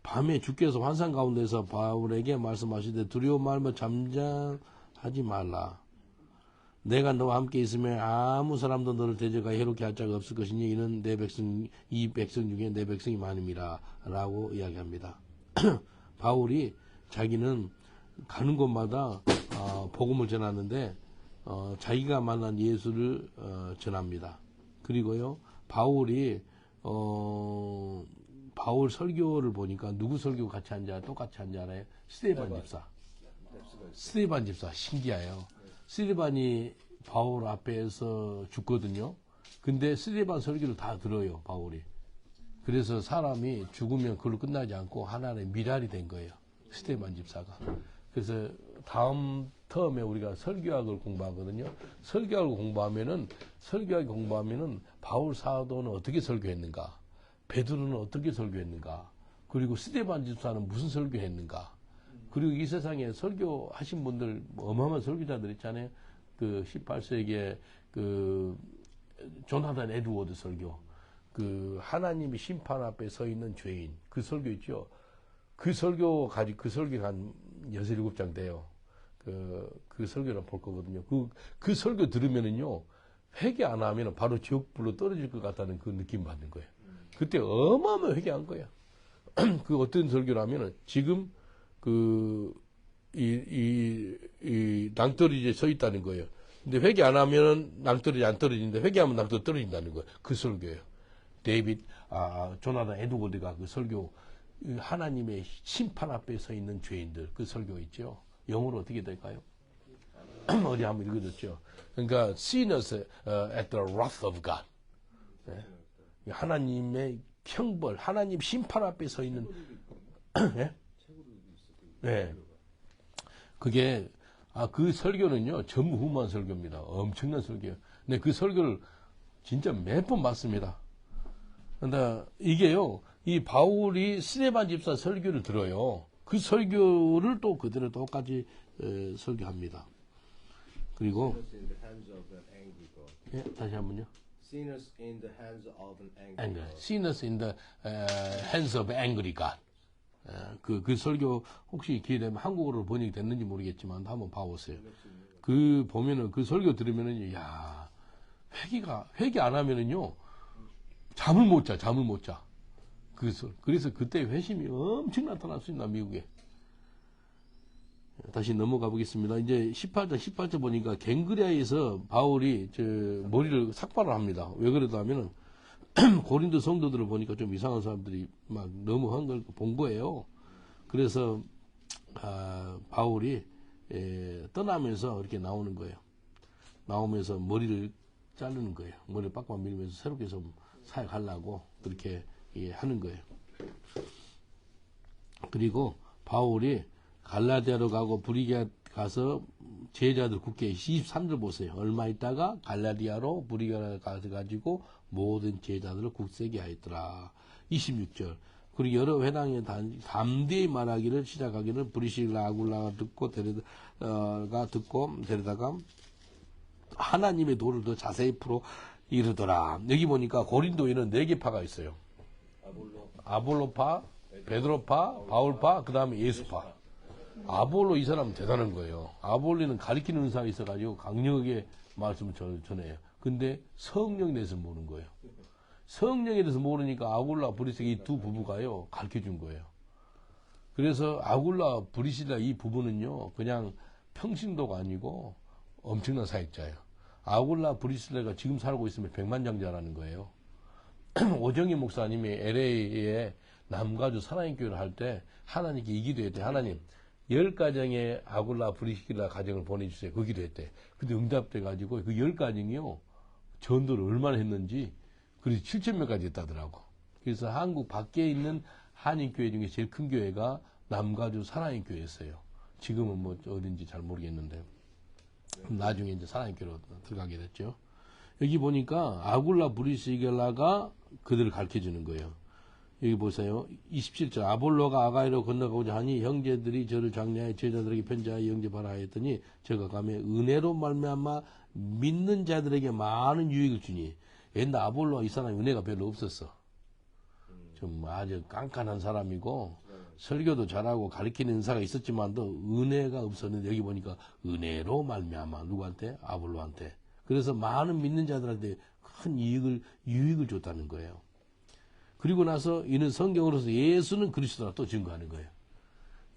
밤에 주께서 환상 가운데서 바울에게 말씀하시되 두려워 말며 잠잠하지 말라. 내가 너와 함께 있으면 아무 사람도 너를 대적하여 해롭게 할 자가 없을 것이니 이는 내 백성 이 백성 중에 내 백성이 많음이라 라고 이야기합니다. 바울이 자기는 가는 곳마다 복음을 전하는데 자기가 만난 예수를 전합니다. 그리고요 바울이 바울 설교를 보니까 누구 설교 같이 한지 똑같이 한지 알아요? 스데반 집사. 스데반 집사 신기해요. 스데반이 바울 앞에서 죽거든요. 근데 스데반 설교를 다 들어요, 바울이. 그래서 사람이 죽으면 그걸로 끝나지 않고 하나의 미랄이 된 거예요. 스데반 집사가. 그래서 다음 텀에 우리가 설교학을 공부하거든요. 설교학을 공부하면은 바울 사도는 어떻게 설교했는가? 베드로는 어떻게 설교했는가? 그리고 스데반 집사는 무슨 설교했는가? 그리고 이 세상에 설교하신 분들 어마어마한 설교자들 있잖아요. 그 18세기에 그 조나단 에드워드 설교, 그 하나님이 심판 앞에 서 있는 죄인 그 설교 있죠. 그 설교가 한 67장 돼요. 그 설교를 볼 거거든요. 그 설교 들으면은요 회개 안 하면 바로 지옥불로 떨어질 것 같다는 그 느낌 받는 거예요. 그때 어마어마하게 회개한 거야. 그 어떤 설교라면은 지금 이 낭떠러지에 서 있다는 거예요. 근데 회개 안 하면은 낭떠러지 안 떨어지는데 회개하면 낭떠러지 떨어진다는 거예요. 그 설교예요. 조나단 에드워드가 그 설교, 하나님의 심판 앞에 서 있는 죄인들, 그 설교 있죠. 영어로 어떻게 될까요? 어디 한번 읽어줬죠. 그러니까 sinners at the wrath of God. 네? 하나님의 형벌, 하나님 심판 앞에 서 있는. 네? 네. 그게 그 설교는요 전무후무한 설교입니다. 엄청난 설교예요. 근데 그 설교를 진짜 몇 번 봤습니다. 근데 이게요, 이 바울이 스데반 집사 설교를 들어요. 그 설교를 또 그대로 똑같이 설교합니다. 그리고 Sinners in the hands of an angry God. 예, 다시 한번요. Sinners in the hands of an angry Anger. God. Sinners in the hands of angry God. 그 설교 혹시 기회되면 한국어로 번역이 됐는지 모르겠지만 한번 봐보세요. 그 보면은 그 설교 들으면은 야, 회개 안 하면은요 잠을 못 자. 그래서 그때 회심이 엄청 나타날 수 있나 미국에. 다시 넘어가 보겠습니다. 이제 18절 보니까 갱그레아에서 바울이 머리를 삭발을 합니다. 왜 그러다 하면은 고린도 성도들을 보니까 좀 이상한 사람들이 막 너무 한 걸 본 거예요. 그래서 바울이 떠나면서 이렇게 나오는 거예요. 나오면서 머리를 자르는 거예요. 머리를 빡빡 밀면서 새롭게 좀 사역하려고 그렇게 하는 거예요. 그리고 바울이 갈라디아로 가고 브리기아 가서 제자들 국회 23절 보세요. 얼마 있다가 갈라디아로 브리기아로 가가지고 모든 제자들을 굳세게 하였더라. 26절. 그리고 여러 회당에 담대히 말하기를 시작하기를 브리실라 아굴라가 듣고 데려다가 하나님의 도를 더 자세히 풀어 이르더라. 여기 보니까 고린도에는 4개파가 있어요. 아볼로파, 베드로파, 바울파, 그 다음에 예수파. 아볼로 이 사람은 대단한 거예요. 아볼로는 가리키는 은사가 있어가지고 강력하게 말씀을 전해요. 근데 성령에 대해서 모르는 거예요. 성령에 대해서 모르니까 아굴라, 브리스가 이 두 부부가요, 가르쳐 준 거예요. 그래서 아굴라, 브리시라 이 부부는요, 그냥 평신도가 아니고 엄청난 사역자예요. 아굴라, 브리시라가 지금 살고 있으면 백만장자라는 거예요. 오정희 목사님이 LA에 남가주 사랑의 교회를 할 때 하나님께 이 기도했대. 하나님, 10가정의 아굴라, 브리시라 가정을 보내주세요. 그 기도했대. 근데 응답돼가지고 그 10가정이요, 전도를 얼마나 했는지, 그래서 7,000명까지 했다더라고. 그래서 한국 밖에 있는 한인교회 중에 제일 큰 교회가 남가주 사랑의 교회였어요. 지금은 뭐 어딘지 잘 모르겠는데. 나중에 이제 사랑의 교회로 들어가게 됐죠. 여기 보니까 아굴라 브리스겔라가 그들을 가르쳐 주는 거예요. 여기 보세요. 27절. 아볼로가 아가이로 건너가고자 하니 형제들이 저를 장려하여 제자들에게 편지하여 영접하라 하였더니 저가 가며 은혜로 말미암아 믿는 자들에게 많은 유익을 주니. 옛날 아볼로가 이 사람이 은혜가 별로 없었어. 좀 아주 깐깐한 사람이고 설교도 잘하고 가르치는 은사가 있었지만도 은혜가 없었는데 여기 보니까 은혜로 말미암아 누구한테? 아볼로한테. 그래서 많은 믿는 자들한테 큰 유익을 줬다는 거예요. 그리고 나서 이는 성경으로서 예수는 그리스도라 또 증거하는 거예요.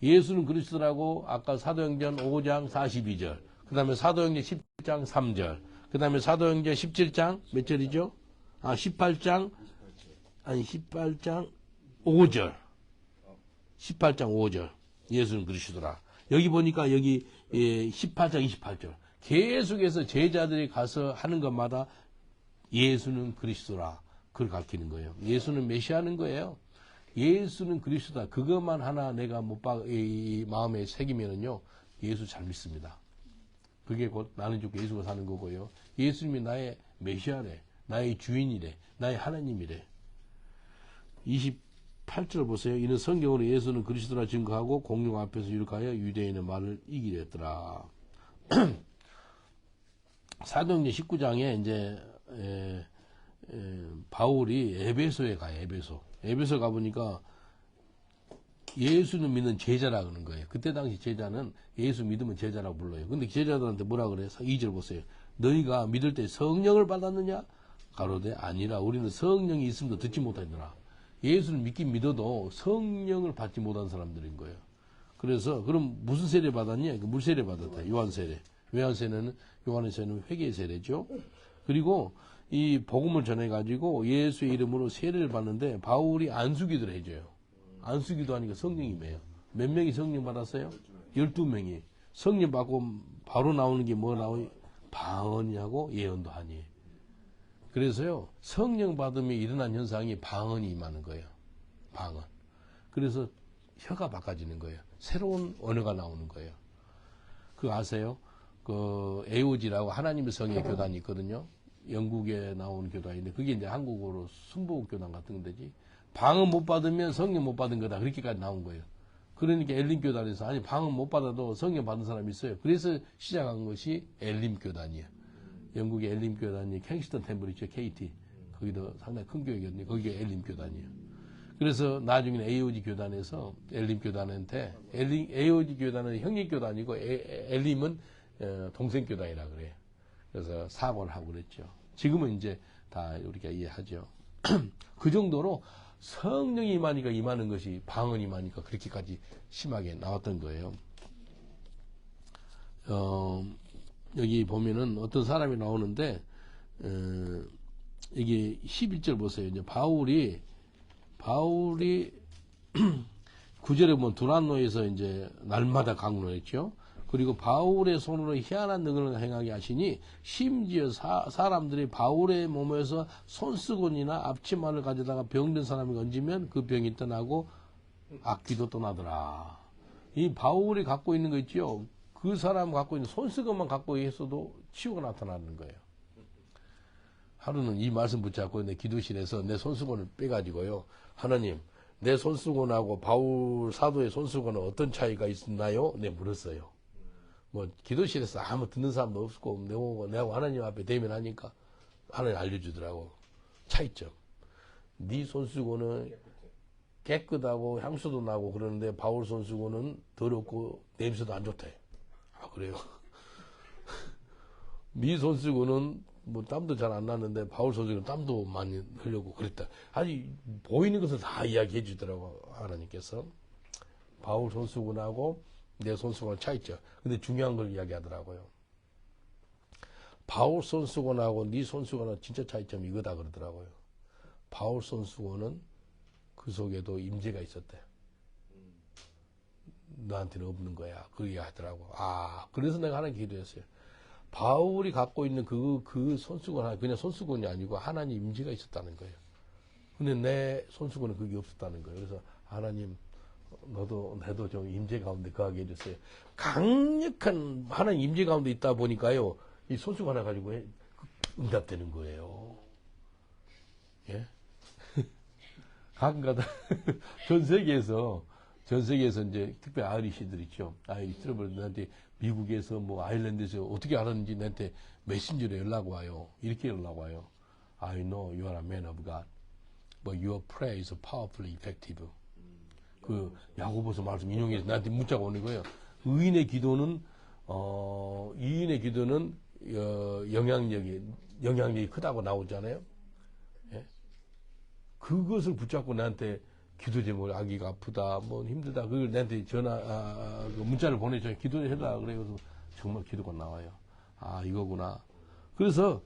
예수는 그리스도라고 아까 사도행전 5장 42절, 그 다음에 사도행전 10장 3절, 그 다음에 사도행전 17장 몇 절이죠? 18장 5절. 18장 5절. 예수는 그리스도라. 여기 보니까 여기 18장 28절. 계속해서 제자들이 가서 하는 것마다 예수는 그리스도라. 그걸 가르치는 거예요. 예수는 메시아는 거예요. 예수는 그리스도다. 그것만 하나 내가 마음에 새기면은요, 예수 잘 믿습니다. 그게 곧 나는 죽고 예수가 사는 거고요. 예수님이 나의 메시아래, 나의 주인이래, 나의 하나님이래. 28절 보세요. 이는 성경으로 예수는 그리스도라 증거하고 공룡 앞에서 유력하여 유대인의 말을 이기려 했더라. 사도행전 19장에 이제 바울이 에베소에 가요. 에베소 가보니까 예수는 믿는 제자라 그러는 거예요. 그때 당시 제자는 예수 믿으면 제자라고 불러요. 근데 제자들한테 뭐라 그래요? 2절 보세요. 너희가 믿을 때 성령을 받았느냐? 가로되 아니라 우리는 성령이 있음도 듣지 못하더라. 예수를 믿긴 믿어도 성령을 받지 못한 사람들인 거예요. 그래서 그럼 무슨 세례 받았냐? 물 세례 받았다. 요한 세례. 요한의 세례는 회개의 세례죠. 그리고 이 복음을 전해 가지고 예수의 이름으로 세례를 받는데 바울이 안수기도를 해줘요. 안수기도 하니까 성령이 매요. 몇 명이 성령 받았어요? 12명이. 성령 받고 바로 나오는 게 뭐 나오니? 방언이하고 예언도 하니. 그래서요, 성령 받음이 일어난 현상이 방언이 임하는 거예요. 방언. 그래서 혀가 바꿔지는 거예요. 새로운 언어가 나오는 거예요. 그거 아세요? 그 AOG라고 하나님의 성의 교단이 있거든요. 영국에 나오는 교단인데 그게 이제 한국어로 순복음 교단 같은 데지. 방언 못 받으면 성령 못 받은 거다. 그렇게까지 나온 거예요. 그러니까 엘림 교단에서 아니 방언 못 받아도 성령 받은 사람이 있어요. 그래서 시작한 것이 엘림 교단이에요. 영국의 엘림 교단이 캥스턴 템플 있죠. KT. 거기도 상당히 큰 교회거든요. 거기가 엘림 교단이에요. 그래서 나중에는 AOG 교단에서 엘림 교단한테 AOG 교단은 형님 교단이고 엘림은 동생 교단이라 그래요. 그래서 사과를 하고 그랬죠. 지금은 이제 다 우리가 이해하죠. 그 정도로 성령이 임하니까 임하는 것이 방언이 임하니까 그렇게까지 심하게 나왔던 거예요. 여기 보면은 어떤 사람이 나오는데 이게 11절 보세요. 이제 바울이 9절에 보면 두란노에서 이제 날마다 강론했죠. 그리고 바울의 손으로 희한한 능력을 행하게 하시니 심지어 사람들이 바울의 몸에서 손수건이나 앞치마를 가져다가 병든 사람이 얹으면 그 병이 떠나고 악귀도 떠나더라. 이 바울이 갖고 있는 거 있죠. 그 사람 갖고 있는 손수건만 갖고 있어도 치유가 나타나는 거예요. 하루는 이 말씀 붙잡고 내 기도실에서 내 손수건을 빼가지고요. 하나님, 내 손수건하고 바울 사도의 손수건은 어떤 차이가 있나요? 네, 물었어요. 뭐 기도실에서 아무 듣는 사람도 없고 내가 하나님 앞에 대면하니까 하나님 알려주더라고. 차이점. 네 손수건은 깨끗하고 향수도 나고 그러는데 바울 손수건은 더럽고 냄새도 안 좋대. 아, 그래요? 네 손수건은 뭐 땀도 잘 안 나는데 바울 손수건은 땀도 많이 흘려고 그랬다. 아니 보이는 것을 다 이야기해 주더라고 하나님께서. 바울 손수건하고 내 손수건 차이죠. 근데 중요한 걸 이야기하더라고요. 바울 손수건하고 네 손수건은 진짜 차이점이 이거다 그러더라고요. 바울 손수건은 그 속에도 임재가 있었대. 너한테는 없는 거야. 그렇게 하더라고. 아, 그래서 내가 하나님 기도했어요. 바울이 갖고 있는 그 손수건, 그냥 손수건이 아니고 하나님 임재가 있었다는 거예요. 근데 내 손수건은 그게 없었다는 거예요. 그래서 하나님, 나도 좀 임재 가운데 거하게 해주세요. 강력한 하나님 임재 가운데 있다 보니까요, 이 손수건 하나 가지고 응답되는 거예요. 예? 가끔가다 전 세계에서 이제 특별히 아이리시들 있죠. 아이리시 트러블 나한테 미국에서 뭐 아일랜드에서 어떻게 알았는지 나한테 메신저로 연락 와요. 이렇게 연락 와요. I know you are a man of God, but your prayer is powerfully effective. 그 야고보서 말씀 인용해서 나한테 문자가 오는 거예요. 의인의 기도는 영향력이 크다고 나오잖아요. 예? 그것을 붙잡고 나한테 기도 제목을 아기가 아프다, 뭐 힘들다, 그걸 나한테 그 문자를 보내줘요. 기도해라. 그래서 정말 기도가 나와요. 아, 이거구나. 그래서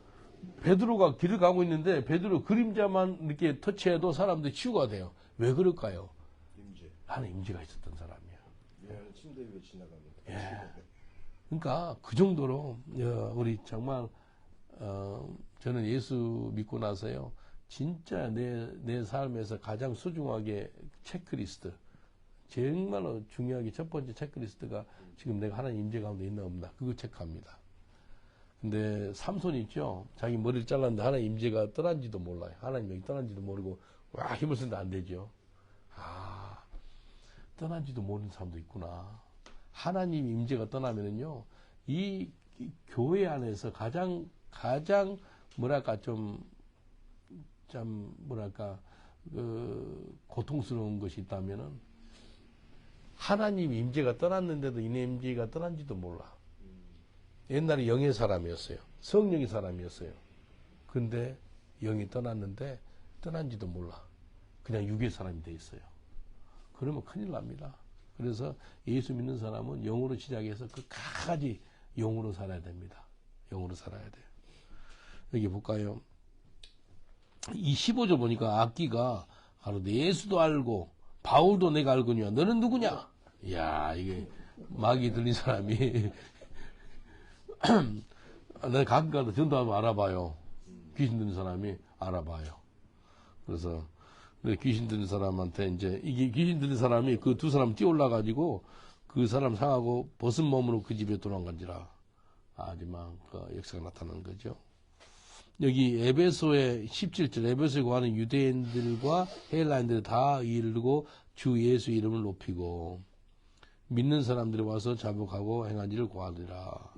베드로가 길을 가고 있는데 베드로 그림자만 이렇게 터치해도 사람들이 치유가 돼요. 왜 그럴까요? 임재. 하나님 임재가 있었던 사람이에요. 왜냐하면 침대 위에 지나갑니다. 예. 그러니까 그 정도로 우리 정말 저는 예수 믿고 나서요. 진짜 내 삶에서 가장 소중하게 체크리스트, 정말로 중요하게 첫 번째 체크리스트가 지금 내가 하나님 임재 가운데 있나 없나 그거 체크합니다. 근데 삼손 있죠. 자기 머리를 잘랐는데 하나님 임재가 떠난지도 몰라요. 하나님 여기 떠난지도 모르고 와 힘을 쓰는데 안 되죠. 아, 떠난지도 모르는 사람도 있구나. 하나님 임재가 떠나면은요, 이 교회 안에서 가장 뭐랄까 고통스러운 것이 있다면은 하나님 임재가 떠났는데도 이 임재가 떠난지도 몰라. 옛날에 영의 사람이었어요. 성령의 사람이었어요. 근데 영이 떠났는데 떠난지도 몰라. 그냥 육의 사람이 돼 있어요. 그러면 큰일 납니다. 그래서 예수 믿는 사람은 영으로 시작해서 끝까지 영으로 살아야 됩니다. 영으로 살아야 돼요. 여기 볼까요? 이 15절 보니까 악기가 바로 예수도 알고 바울도 내가 알거니와 너는 누구냐? 이야, 이게 마귀 들린 사람이 내가 가끔 가다 전도하면 알아봐요. 귀신 들린 사람이 알아봐요. 그래서 귀신 들린 사람한테 이제 이게 귀신 들린 사람이 그 두 사람 뛰어올라가지고 그 사람 상하고 벗은 몸으로 그 집에 도망간지라. 하지만 그 역사가 나타나는 거죠. 여기 에베소의 17절 에베소에 거하는 유대인들과 헬라인들이 다 이르고 주 예수 이름을 높이고 믿는 사람들이 와서 자복하고 행한지를 고하리라.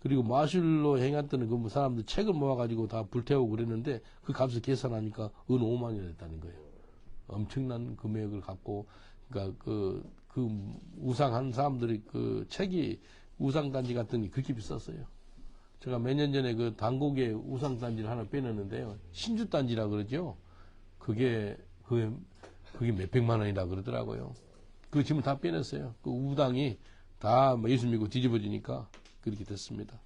그리고 마술로 행했던 그 사람들 책을 모아가지고 다 불태우고 그랬는데 그 값을 계산하니까 은 5만이 됐다는 거예요. 엄청난 금액을 갖고 그러니까 그 우상한 사람들이 그 책이 우상단지 같은 게 그렇게 비쌌어요. 제가 몇 년 전에 그 단국에 우상단지를 하나 빼냈는데요. 신주단지라 그러죠. 그게 몇백만 원이라 그러더라고요. 그 지금 다 빼냈어요. 그 우당이 다 예수 믿고 뒤집어지니까 그렇게 됐습니다.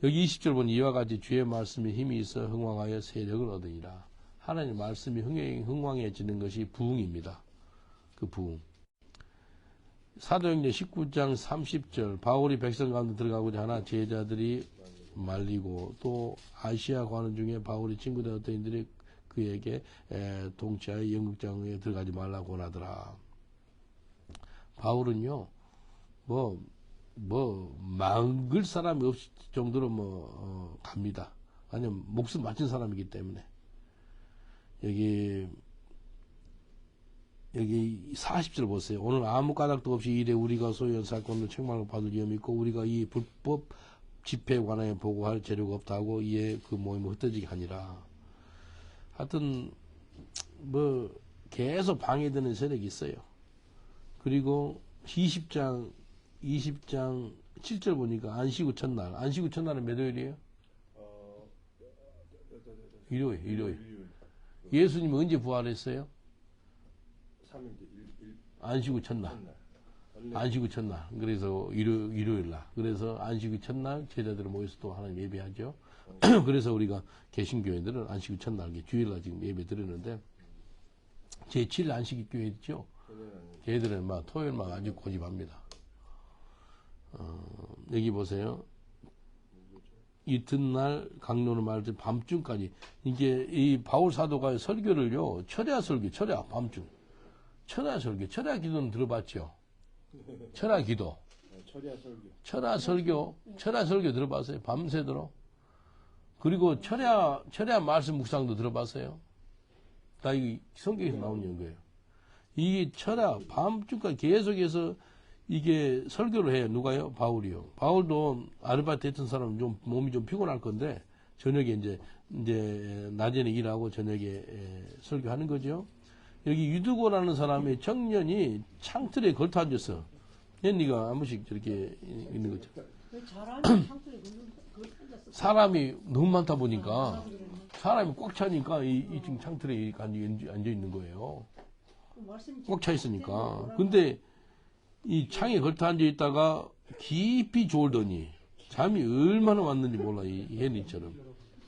여기 20절 보니 이와 같이 주의 말씀에 힘이 있어 흥왕하여 세력을 얻으니라. 하나님의 말씀이 흥왕해지는 것이 부흥입니다. 그 부흥. 사도행전 19장 30절 바울이 백성 가운데 들어가고자 하나 제자들이 말리고 또 아시아 가는 중에 바울이 친구들 어떤 이들이 그에게 동치하여 영국장에 들어가지 말라고 권하더라. 바울은요 막을 사람이 없을 정도로 갑니다. 아니면 목숨 바친 사람이기 때문에 여기 40절 보세요. 오늘 아무 까닭도 없이 이래 우리가 소유한 사건을 책망을 받을 위험이 있고 우리가 이 불법 집회에 관하여 보고할 재료가 없다고 이에 그 모임을 흩어지게 하니라. 하여튼 계속 방해되는 세력이 있어요. 그리고 20장 7절 보니까 안식구 첫날은 몇 요일이에요? 일요일. 예수님은 언제 부활했어요? 3일 안식구 첫날. 안식구 첫날. 그래서 일요일 날. 그래서 안식구 첫날 제자들은 모여서 또 하나님 예배하죠. 그래서 우리가 개신교회들은 안식구 첫날, 주일날 지금 예배 드리는데 제7일 안식일 교회 있죠. 걔들은 막 토요일만 아주 고집합니다. 여기 보세요. 이튿날 강론을 말할 밤중까지 이게 이 바울 사도가 설교를요 철야 밤중 철야 기도는 들어봤죠. 철야 기도 철야 설교 들어봤어요. 밤새도록. 그리고 철야 말씀 묵상도 들어봤어요. 다 이 성경에서 나오는 거예요. 이 철야 밤중까지 계속해서 이게 설교를 해요. 누가요? 바울이요. 바울도 아르바이트 했던 사람은 좀 몸이 좀 피곤할 건데 저녁에 이제 낮에는 일하고 저녁에 설교하는 거죠. 여기 유두고라는 사람의 청년이 창틀에 걸터 앉았어. 얘가 한 번씩 저렇게 있는 거죠. 잘하는 창틀에 앉았어. 사람이 너무 많다 보니까 사람이 꽉 차니까 이 지금 창틀에 앉아 있는 거예요. 꽉 차 있으니까. 근데 이 창에 걸터 앉아 있다가 깊이 졸더니 잠이 얼마나 왔는지 몰라, 이 헨리처럼.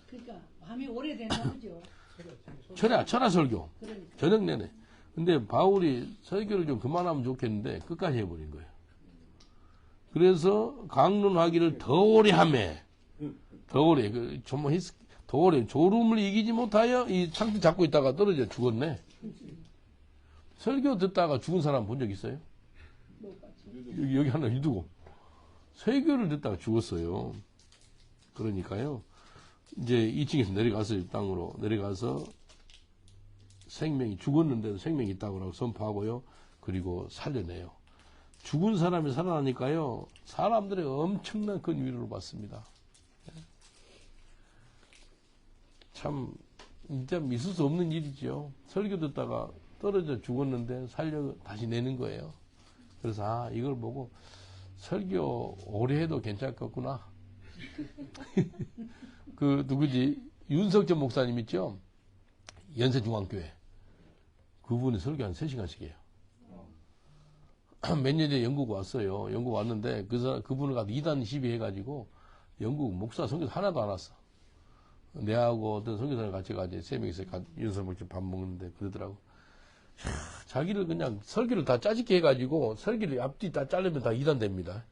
그러니까 밤이 오래됐나 보죠. 철야 설교. 그러니까. 저녁 내내. 근데 바울이 설교를 좀 그만하면 좋겠는데 끝까지 해버린 거예요. 그래서 강론하기를 더 오래 하매. 더 오래. 더 오래. 졸음을 이기지 못하여 이 창틀 잡고 있다가 떨어져 죽었네. 설교 듣다가 죽은 사람 본 적 있어요? 여기 하나 유두고 설교를 듣다가 죽었어요. 그러니까요. 이제 2층에서 내려갔어요. 땅으로 내려가서 생명이 죽었는데도 생명이 있다고 선포하고요. 그리고 살려내요. 죽은 사람이 살아나니까요. 사람들의 엄청난 큰 위로를 받습니다. 참 진짜 있을 수 없는 일이죠. 설교 듣다가 떨어져 죽었는데 살려 다시 내는 거예요. 그래서 이걸 보고 설교 오래 해도 괜찮겠구나. 그 누구지? 윤석전 목사님 있죠? 연세중앙교회. 그분이 설교 한 3시간씩 해요. 몇 년 전에 영국 왔어요. 영국 왔는데 그분을 가서 이단 시비해가지고 영국 목사 선교사 하나도 안 왔어. 내하고 어떤 선교사를 같이 가지 3명이서 윤석 목사 밥 먹는데 그러더라고. 자기를 그냥 설교를 다 짜집게 해가지고 설교를 앞뒤 다 자르면 다 이단 됩니다.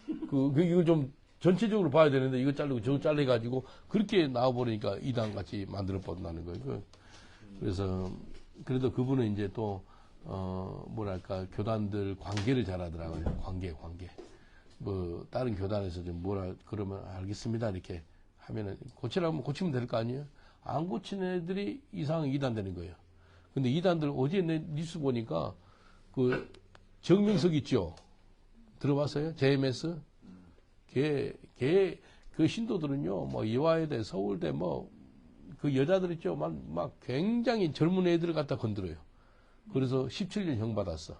이걸 좀 전체적으로 봐야 되는데 이거 자르고 저거 잘라가지고 그렇게 나와버리니까 이단 같이 만들어 버린다는 거예요. 그래서 그래도 그분은 이제 또 뭐랄까 교단들 관계를 잘하더라고요. 관계. 뭐 다른 교단에서 좀 뭐라 그러면 알겠습니다 이렇게 하면은 고치라면 고치면 될 거 아니에요. 안 고치는 애들이 이상 이단 되는 거예요. 근데 이단들 어제 뉴스 보니까 그 정명석 있죠. 들어봤어요? JMS? 그 신도들은요, 뭐, 이화여대, 서울대, 뭐, 그 여자들 있죠. 막 굉장히 젊은 애들을 갖다 건드려요. 그래서 17년 형 받았어.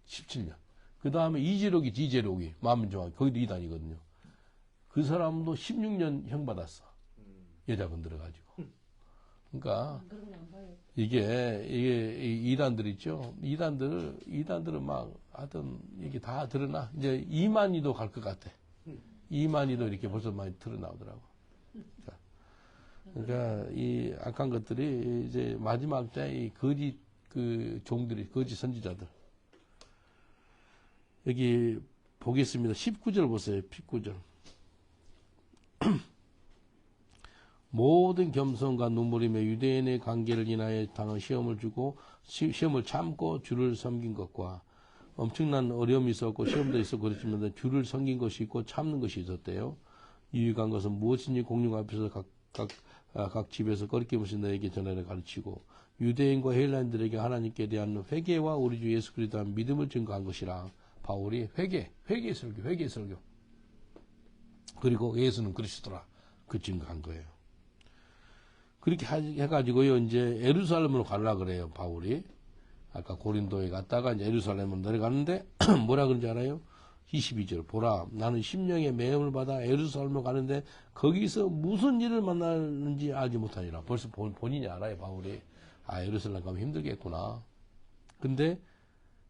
17년. 그 다음에 이재록이, 마음은 좋아. 거기도 이단이거든요. 그 사람도 16년 형 받았어. 여자 건드려가지고. 그러니까, 그런 거안 봐요. 이게 이단들 있죠. 이단들은 막 하여튼 이게 다 드러나. 이제 이만희도 갈 것 같아. 이만희도 이렇게 벌써 많이 드러나오더라고. 자, 그러니까 이 악한 것들이 이제 마지막 때 이 거짓 그 종들이 거짓 선지자들. 여기 보겠습니다. 19절 보세요. 19절. 모든 겸손과 눈물이며 유대인의 관계를 인하여 당한 시험을 주고 시험을 참고 주를 섬긴 것과 엄청난 어려움이 있었고 시험도 있었고 그렇지만 주를 섬긴 것이 있고 참는 것이 있었대요. 유익한 것은 무엇인지 공중 앞에서 각 집에서 거리낌없이 너에게 전하여 가르치고 유대인과 헬라인들에게 하나님께 대한 회개와 우리 주 예수 그리스도에 대한 믿음을 증거한 것이라. 바울이 회개 설교 그리고 예수는 그리스도라 그 증거한 거예요. 그렇게 해가지고요, 이제 예루살렘으로 가려고 그래요, 바울이. 아까 고린도에 갔다가 이제 예루살렘으로 내려가는데, 뭐라 그런지 알아요? 22절. 보라, 나는 심령의 매음을 받아 예루살렘으로 가는데, 거기서 무슨 일을 만나는지 알지 못하니라. 벌써 본인이 알아요, 바울이. 아, 예루살렘 가면 힘들겠구나. 근데,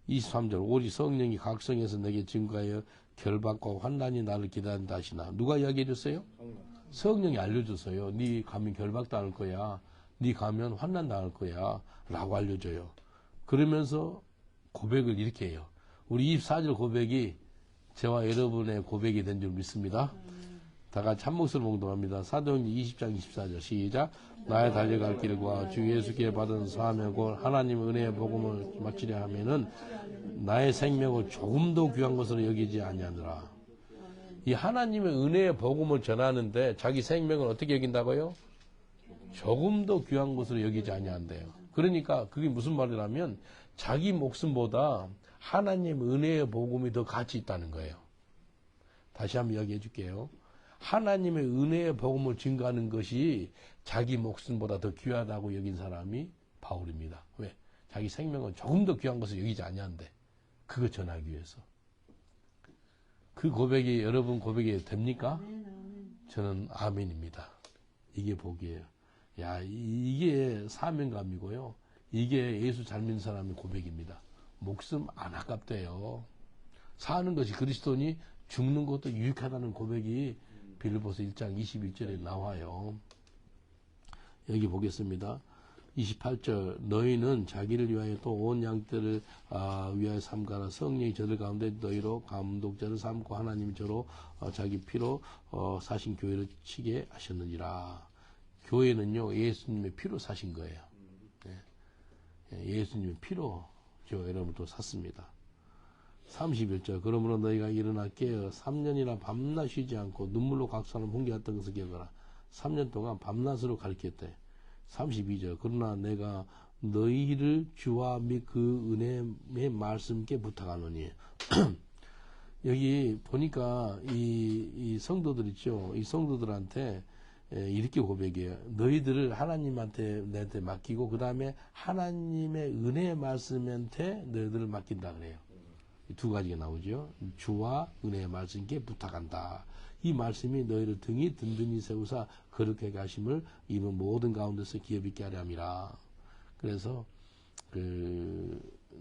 23절. 오직 성령이 각성해서 내게 증거하여 결박과 환난이 나를 기다린다 하시나. 누가 이야기해 줬어요? 성령이 알려줬어요. 네 가면 결박당할 거야. 네 가면 환난당할 거야. 라고 알려줘요. 그러면서 고백을 이렇게 해요. 우리 24절 고백이 저와 여러분의 고백이 된 줄 믿습니다. 다 같이 한 목소리로 봉독합니다. 사도행전 20장 24절 시작. 나의 달려갈 길과 주 예수께 받은 사명고 하나님의 은혜의 복음을 마치려 하면은 나의 생명을 조금도 귀한 것으로 여기지 아니하느라. 이 하나님의 은혜의 복음을 전하는데 자기 생명을 어떻게 여긴다고요? 조금도 귀한 것으로 여기지 아니한대요. 그러니까 그게 무슨 말이냐면 자기 목숨보다 하나님의 은혜의 복음이 더 가치 있다는 거예요. 다시 한번 이야기해 줄게요. 하나님의 은혜의 복음을 증거하는 것이 자기 목숨보다 더 귀하다고 여긴 사람이 바울입니다. 왜? 자기 생명은 조금 더 귀한 것을 여기지 아니한대. 그거 전하기 위해서. 그 고백이 여러분 고백이 됩니까? 저는 아멘입니다. 이게 복이에요. 야, 이게 사명감이고요. 이게 예수 잘 믿는 사람의 고백입니다. 목숨 안 아깝대요. 사는 것이 그리스도니 죽는 것도 유익하다는 고백이 빌립보서 1장 21절에 나와요. 여기 보겠습니다. 28절 너희는 자기를 위하여 또 온 양떼를 위하여 삼가라. 성령이 저들 가운데 너희로 감독자를 삼고 하나님이 저로 자기 피로 사신 교회를 치게 하셨느니라. 교회는요 예수님의 피로 사신 거예요. 예수님의 피로 저 여러분도 샀습니다. 31절 그러므로 너희가 일어나 깨어 3년이나 밤낮 쉬지 않고 눈물로 각성을 훈계했던 것을 기억하라. 3년 동안 밤낮으로 가르쳤대. 32절 그러나 내가 너희를 주와 및 그 은혜의 말씀께 부탁하노니 여기 보니까 이 성도들 있죠. 이 성도들한테 이렇게 고백해요. 너희들을 하나님한테 내한테 맡기고 그 다음에 하나님의 은혜의 말씀한테 너희들을 맡긴다 그래요. 두 가지가 나오죠. 주와 은혜의 말씀께 부탁한다. 이 말씀이 너희를 등이 든든히 세우사 거룩하게 하심을 입은 모든 가운데서 기업 있게 하려 함이라. 그래서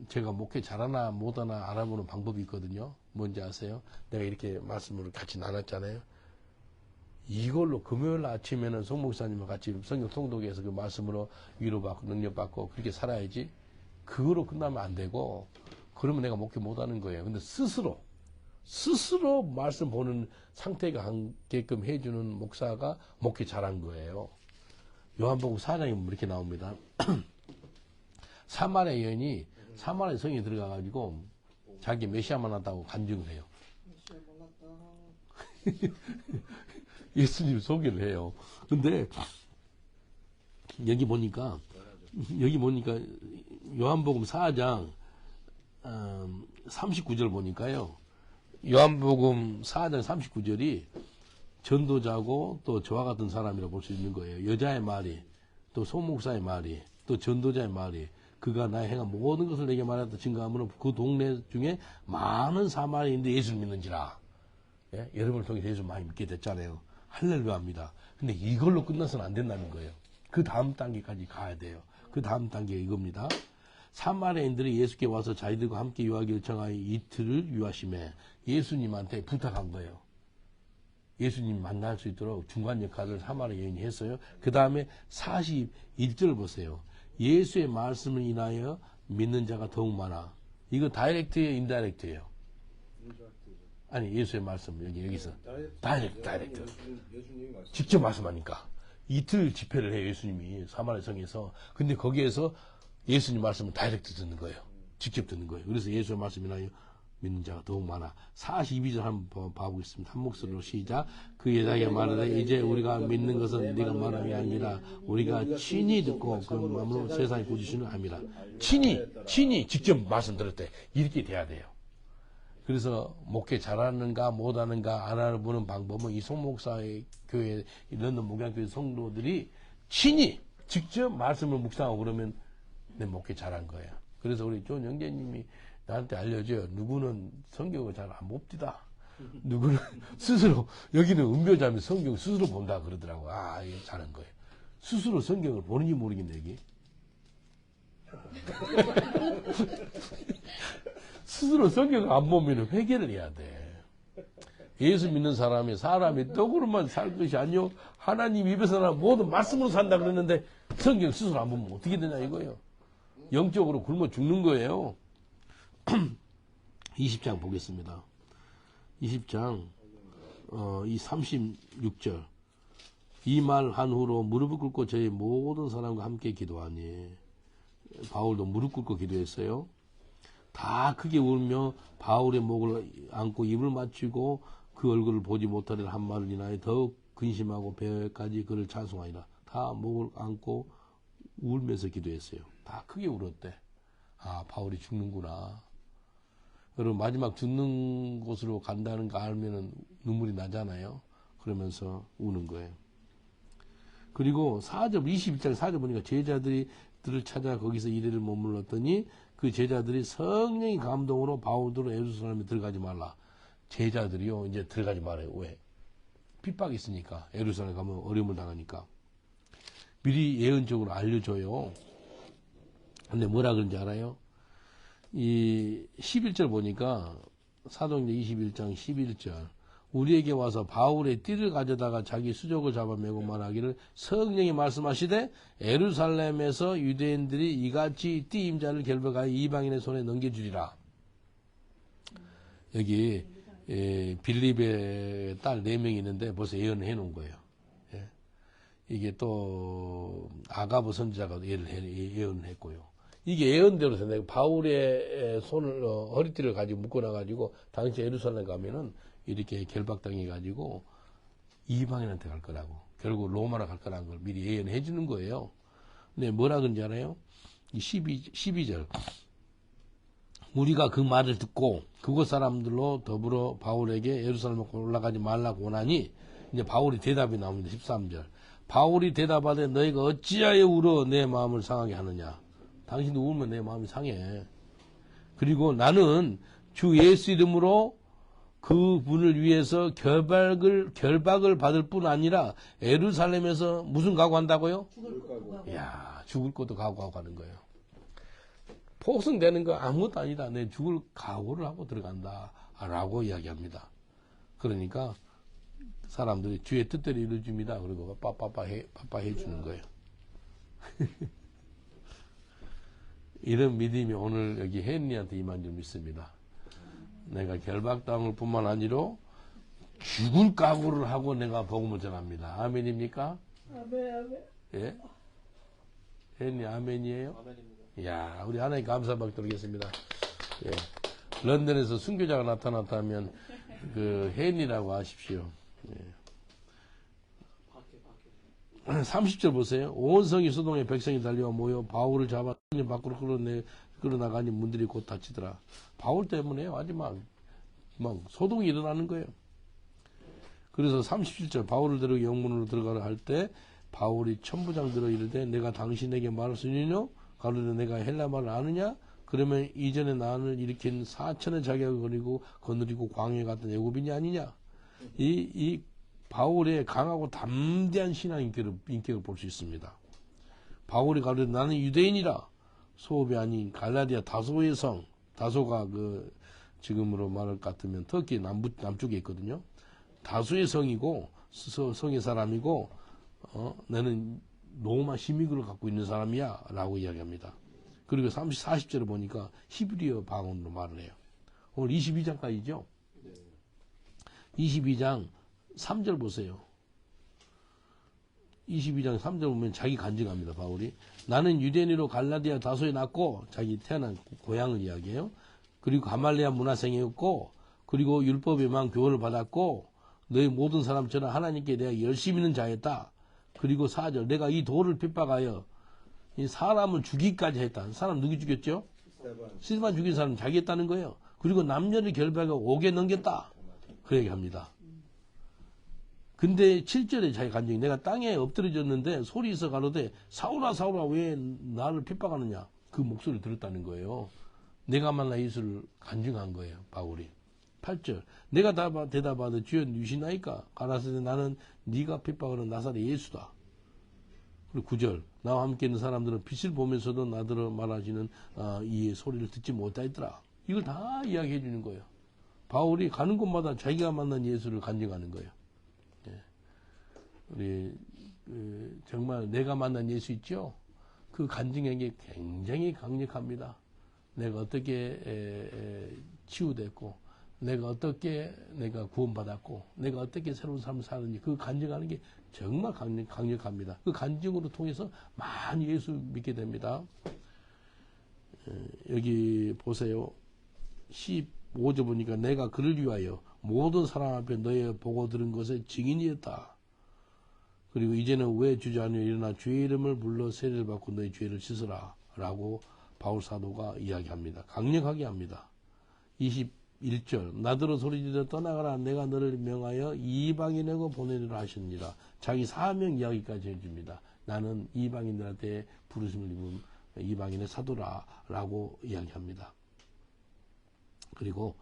제가 목회 잘하나 못하나 알아보는 방법이 있거든요. 뭔지 아세요? 내가 이렇게 말씀을 같이 나눴잖아요. 이걸로 금요일 아침에는 송 목사님과 같이 성경 통독해서 그 말씀으로 위로받고 능력받고 그렇게 살아야지. 그거로 끝나면 안 되고, 그러면 내가 목회 못하는 거예요. 근데 스스로 말씀 보는 상태가 하게끔 해주는 목사가 목회 잘한 거예요. 요한복음 4장에 보면 이렇게 나옵니다. 사마리아 여인이 사마리아 성에 들어가가지고 자기 메시아 만났다고 간증을 해요. 예수님 소개를 해요. 근데 여기 보니까 요한복음 4장 39절 보니까요. 요한복음 4장 39절이 전도자고 또 저와 같은 사람이라고 볼 수 있는 거예요. 여자의 말이, 또 소목사의 말이, 또 전도자의 말이, 그가 나의 행한 모든 것을 내게 말했다 증거하므로 그 동네 중에 많은 사마리아인들이 예수를 믿는지라. 예? 여러분을 통해 예수 많이 믿게 됐잖아요. 할렐루야입니다. 근데 이걸로 끝나서는 안 된다는 거예요. 그 다음 단계까지 가야 돼요. 그 다음 단계가 이겁니다. 사마리아인들이 예수께 와서 자기들과 함께 유하기를 청하여 이틀을 유하심에 예수님한테 부탁한 거예요. 예수님 만날 수 있도록 중간 역할을 사마리아 여인이 했어요. 그 다음에 41절 보세요. 예수의 말씀을 인하여 믿는 자가 더욱 많아. 이거 다이렉트예요, 인다이렉트예요? 아니, 예수의 말씀 여기서 다이렉트. 직접 말씀하니까 이틀 집회를 해요, 예수님이 사마리아 성에서. 근데 거기에서 예수님 말씀을 다이렉트 듣는 거예요. 직접 듣는 거예요. 그래서 예수의 말씀 인하여 믿는 자가 더욱 많아. 42절 한번 봐보겠습니다. 한 목소리로 시작. 그 여자에게 말하되 이제 우리가 믿는 것은 네가 말함이 아니라 우리가 친히 듣고 그 마음으로 세상에 꾸짖으는 함이라. 친히 직접 말씀 들을 때 이렇게 돼야 돼요. 그래서 목회 잘하는가 못하는가 알아보는 방법은 이 송목사의 교회, 런던 목양교회 성도들이 친히 직접 말씀을 묵상하고 그러면 내 목회 잘한 거야. 그래서 우리 존 영재님이 나한테 알려줘요. 누구는 성경을 잘 안 봅디다. 누구는 스스로, 여기는 은별자면 성경을 스스로 본다 그러더라고. 아, 이거 잘한 거예요. 스스로 성경을 보는지 모르겠네, 여기. 스스로 성경을 안 보면 회개를 해야 돼. 예수 믿는 사람이 떡으로만 살 것이 아니요 하나님 입에서 나온 모든 말씀으로 산다 그러는데 성경 스스로 안 보면 어떻게 되냐 이거예요. 영적으로 굶어 죽는 거예요. 20장 보겠습니다. 20장 이 36절 이 말 한 후로 무릎을 꿇고 저희 모든 사람과 함께 기도하니 바울도 무릎 꿇고 기도했어요. 다 크게 울며 바울의 목을 안고 입을 맞추고 그 얼굴을 보지 못하리라 한 말을 인하여 더욱 근심하고 배까지 그를 찬송하니라. 다 목을 안고 울면서 기도했어요. 다 크게 울었대. 아, 바울이 죽는구나. 여러분 마지막 죽는 곳으로 간다는 거 알면은 눈물이 나잖아요. 그러면서 우는 거예요. 그리고 22장 4절 보니까 제자들이 들을 찾아 거기서 이래를 머물렀더니 그 제자들이 성령의 감동으로 바울도 예루살렘에 들어가지 말라. 제자들이요 이제 들어가지 말아요. 왜? 핍박이 있으니까. 예루살렘 가면 어려움을 당하니까. 미리 예언적으로 알려줘요. 근데 뭐라 그런지 알아요? 이 11절 보니까 사도행전 21장 11절 우리에게 와서 바울의 띠를 가져다가 자기 수족을 잡아매고 말하기를 성령이 말씀하시되 예루살렘에서 유대인들이 이같이 띠 임자를 결박하여 이방인의 손에 넘겨주리라. 여기 빌립의 딸 4명이 있는데 벌써 예언을 해놓은 거예요. 예. 이게 또 아가보 선지자가 예언을 했고요. 이게 예언대로 생각해. 바울의 손을, 허리띠를 가지고 묶어놔가지고, 당시 예루살렘 가면은 이렇게 결박당해가지고, 이방인한테 갈 거라고. 결국 로마로 갈 거라는 걸 미리 예언해 주는 거예요. 근데 뭐라 그런지 알아요? 이 12절. 우리가 그 말을 듣고, 그곳 사람들로 더불어 바울에게 예루살렘에 올라가지 말라고 원하니, 이제 바울이 대답이 나옵니다. 13절. 바울이 대답하되 너희가 어찌하여 울어 내 마음을 상하게 하느냐. 당신도 울면 내 마음이 상해. 그리고 나는 주 예수 이름으로 그 분을 위해서 결박을 받을 뿐 아니라 예루살렘에서 무슨 각오한다고요? 죽을 거고. 이야, 죽을 것도 각오하고 가는 거예요. 포승되는 거 아무것도 아니다. 내 죽을 각오를 하고 들어간다. 라고 이야기합니다. 그러니까 사람들이 주의 뜻대로 이루어줍니다. 그리고 빠빠빠 해주는 거예요. 이런 믿음이 오늘 여기 헨리한테 임한 줄 믿습니다. 내가 결박당할 뿐만 아니라 죽을 각오를 하고 내가 복음을 전합니다. 아멘입니까? 아멘. 예? 헨리 아멘이에요? 아멘입니다. 이야, 우리 하나님 감사 받도록하겠습니다. 예. 런던에서 순교자가 나타났다면 그 헨리라고 하십시오. 예. 밖에. 30절 보세요. 온 성이 소동의 백성이 달려와 모여 바울을 잡아 밖으로 끌어나가니 문들이 곧 닫히더라. 바울 때문에 아주 막 소동이 일어나는 거예요. 그래서 37절 바울을 데리고 영문으로 들어가라 할 때 바울이 천부장들어 이르되 내가 당신에게 말할 수 있느냐? 가로되 내가 헬라 말을 아느냐? 그러면 이전에 나를 일으킨 4천의 자격을 거느리고 광야에 갔던 애굽인이 아니냐? 이 바울의 강하고 담대한 신앙 인격을 볼 수 있습니다. 바울이 가로되 나는 유대인이라 소읍이 아닌 갈라디아 다소의 성, 다소가 그 지금으로 말할 것 같으면 터키 남쪽에 있거든요. 다소의 성이고 성의 사람이고 나는 로마 시민권을 갖고 있는 사람이야 라고 이야기합니다. 그리고 40절을 보니까 히브리어 방언으로 말을 해요. 오늘 22장까지죠. 22장 3절 보세요. 22장 3절 보면 자기 간증합니다. 바울이 나는 유대인으로 갈라디아 다소에 났고 자기 태어난 고향을 이야기해요. 그리고 가말리아 문화생이었고 그리고 율법에만 교훈을 받았고 너희 모든 사람처럼 하나님께 내가 열심히 있는 자였다. 그리고 4절 내가 이 돌을 핍박하여 이 사람을 죽이기까지 했다. 사람 누구 죽였죠? 스테반 죽인 사람 자기 했다는 거예요. 그리고 남녀를 결박하고 옥에 넘겼다. 그 얘기합니다. 근데 7절에 자기 간증이 내가 땅에 엎드려졌는데 소리 있어 가로되 사울아 사울아 왜 나를 핍박하느냐. 그 목소리를 들었다는 거예요. 내가 만나 예수를 간증한 거예요. 바울이. 8절 내가 대답하되 주여 누시나이까 가라사대 나는 네가 핍박하는 나사렛 예수다. 그리고 9절 나와 함께 있는 사람들은 빛을 보면서도 나더러 말하시는 이 소리를 듣지 못하였더라. 이걸 다 이야기해 주는 거예요. 바울이 가는 곳마다 자기가 만난 예수를 간증하는 거예요. 예. 우리 정말 내가 만난 예수 있죠? 그 간증한 게 굉장히 강력합니다. 내가 어떻게 치유됐고 내가 어떻게 내가 구원받았고 내가 어떻게 새로운 삶을 사는지 그 간증하는 게 정말 강력합니다. 그 간증으로 통해서 많이 예수 믿게 됩니다. 여기 보세요. 15절 보니까 내가 그를 위하여 모든 사람 앞에 너의 보고 들은 것의 증인이었다. 그리고 이제는 왜 주저하며 일어나 주의 이름을 불러 세례를 받고 너의 죄를 씻으라 라고 바울 사도가 이야기합니다. 강력하게 합니다. 21절 나더러 소리지르 떠나가라 내가 너를 명하여 이방인에게 보내리라 하시니라. 자기 사명 이야기까지 해줍니다. 나는 이방인들한테 부르심을 입은 이방인의 사도라 라고 이야기합니다. 그리고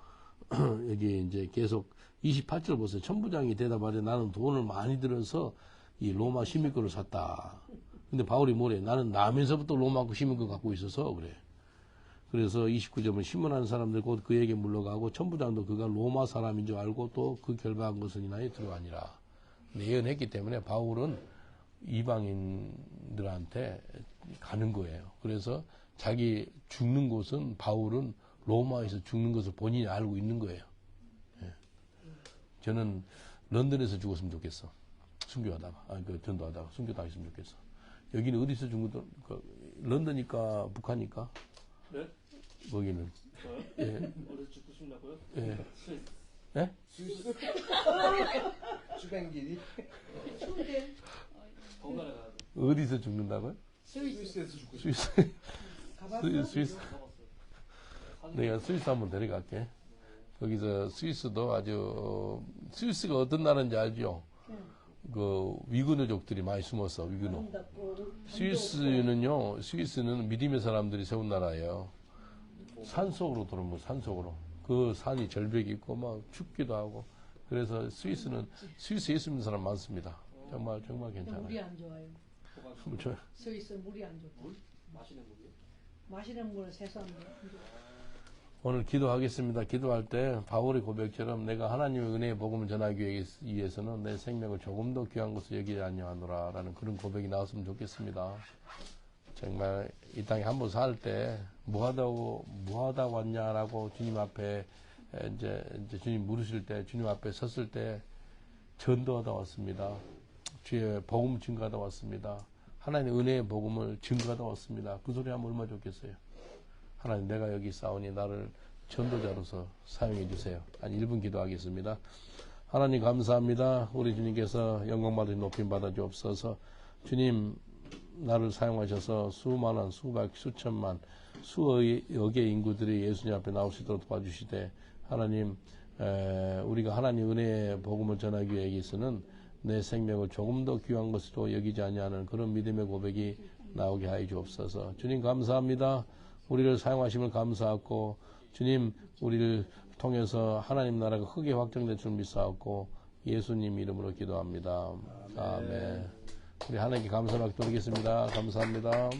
여기 이제 계속 28절 보세요. 천부장이 대답하되 나는 돈을 많이 들어서 이 로마 시민권을 샀다. 근데 바울이 뭐래? 나는 나면서부터 로마 시민권 갖고 있어서 그래. 그래서 29절은 신문하는 사람들 곧 그에게 물러가고 천부장도 그가 로마 사람인 줄 알고 또 그 결박한 것은 이나에 들어가니라. 예언했기 때문에 바울은 이방인들한테 가는 거예요. 그래서 자기 죽는 곳은 바울은 로마에서 죽는 것을 본인이 알고 있는 거예요. 예. 저는 런던에서 죽었으면 좋겠어. 순교하다가, 전도하다가 순교당했으면 좋겠어. 여기는 어디서 죽은 것도, 런던이니까 북한이니까? 네? 거기는. 예. 어디서 죽고 싶냐고요? 예. 스위스. 예? 스위스? 주변길이? 추운데 건강에 가야 돼. 어디서 죽는다고요? 스위스에서 죽고 싶어. 스위스. 가봤어? 스위스. 내가 스위스 한번 데려갈게. 거기서 스위스도 아주, 스위스가 어떤 나라인지 알죠? 그, 위그너족들이 많이 숨었어, 위그너. 아름답고 스위스는 믿음의 사람들이 세운 나라예요. 산속으로 들어오면 산속으로. 그 그 산이 절벽이 있고 막 춥기도 하고 그래서 스위스에 있는 사람 많습니다. 정말 근데 괜찮아요. 물이 안 좋아요. 뭐가 저- 스위스 물이 안 좋다. 물? 마시는 물이요? 마시는 물은 세수하는데. 오늘 기도하겠습니다. 기도할 때 바울의 고백처럼 내가 하나님의 은혜의 복음을 전하기 위해서는 내 생명을 조금 더 귀한 것을 여기지 아니하노라 라는 그런 고백이 나왔으면 좋겠습니다. 정말 이 땅에 한번 살 때 뭐하다 왔냐라고 주님 앞에 이제 주님 물으실 때 주님 앞에 섰을 때 전도하다 왔습니다. 주의 복음 증거하다 왔습니다. 하나님의 은혜의 복음을 증거하다 왔습니다. 그 소리 하면 얼마나 좋겠어요. 하나님 내가 여기 싸우니 나를 전도자로서 사용해 주세요. 한 1분 기도하겠습니다. 하나님 감사합니다. 우리 주님께서 영광받으 높임 받아 주옵소서. 주님 나를 사용하셔서 수많은 수백 수천만 수억의 인구들이 예수님 앞에 나올 수 있도록 도와주시되 하나님 우리가 하나님 은혜의 복음을 전하기 위해서는 내 생명을 조금 더 귀한 것으로 여기지 아니하는 그런 믿음의 고백이 나오게 하여 주옵소서. 주님 감사합니다. 우리를 사용하심을 감사하고 주님 우리를 통해서 하나님 나라가 크게 확장될 줄 믿사옵고 예수님 이름으로 기도합니다. 아멘. 우리 하나님께 감사받도록 하겠습니다. 감사합니다.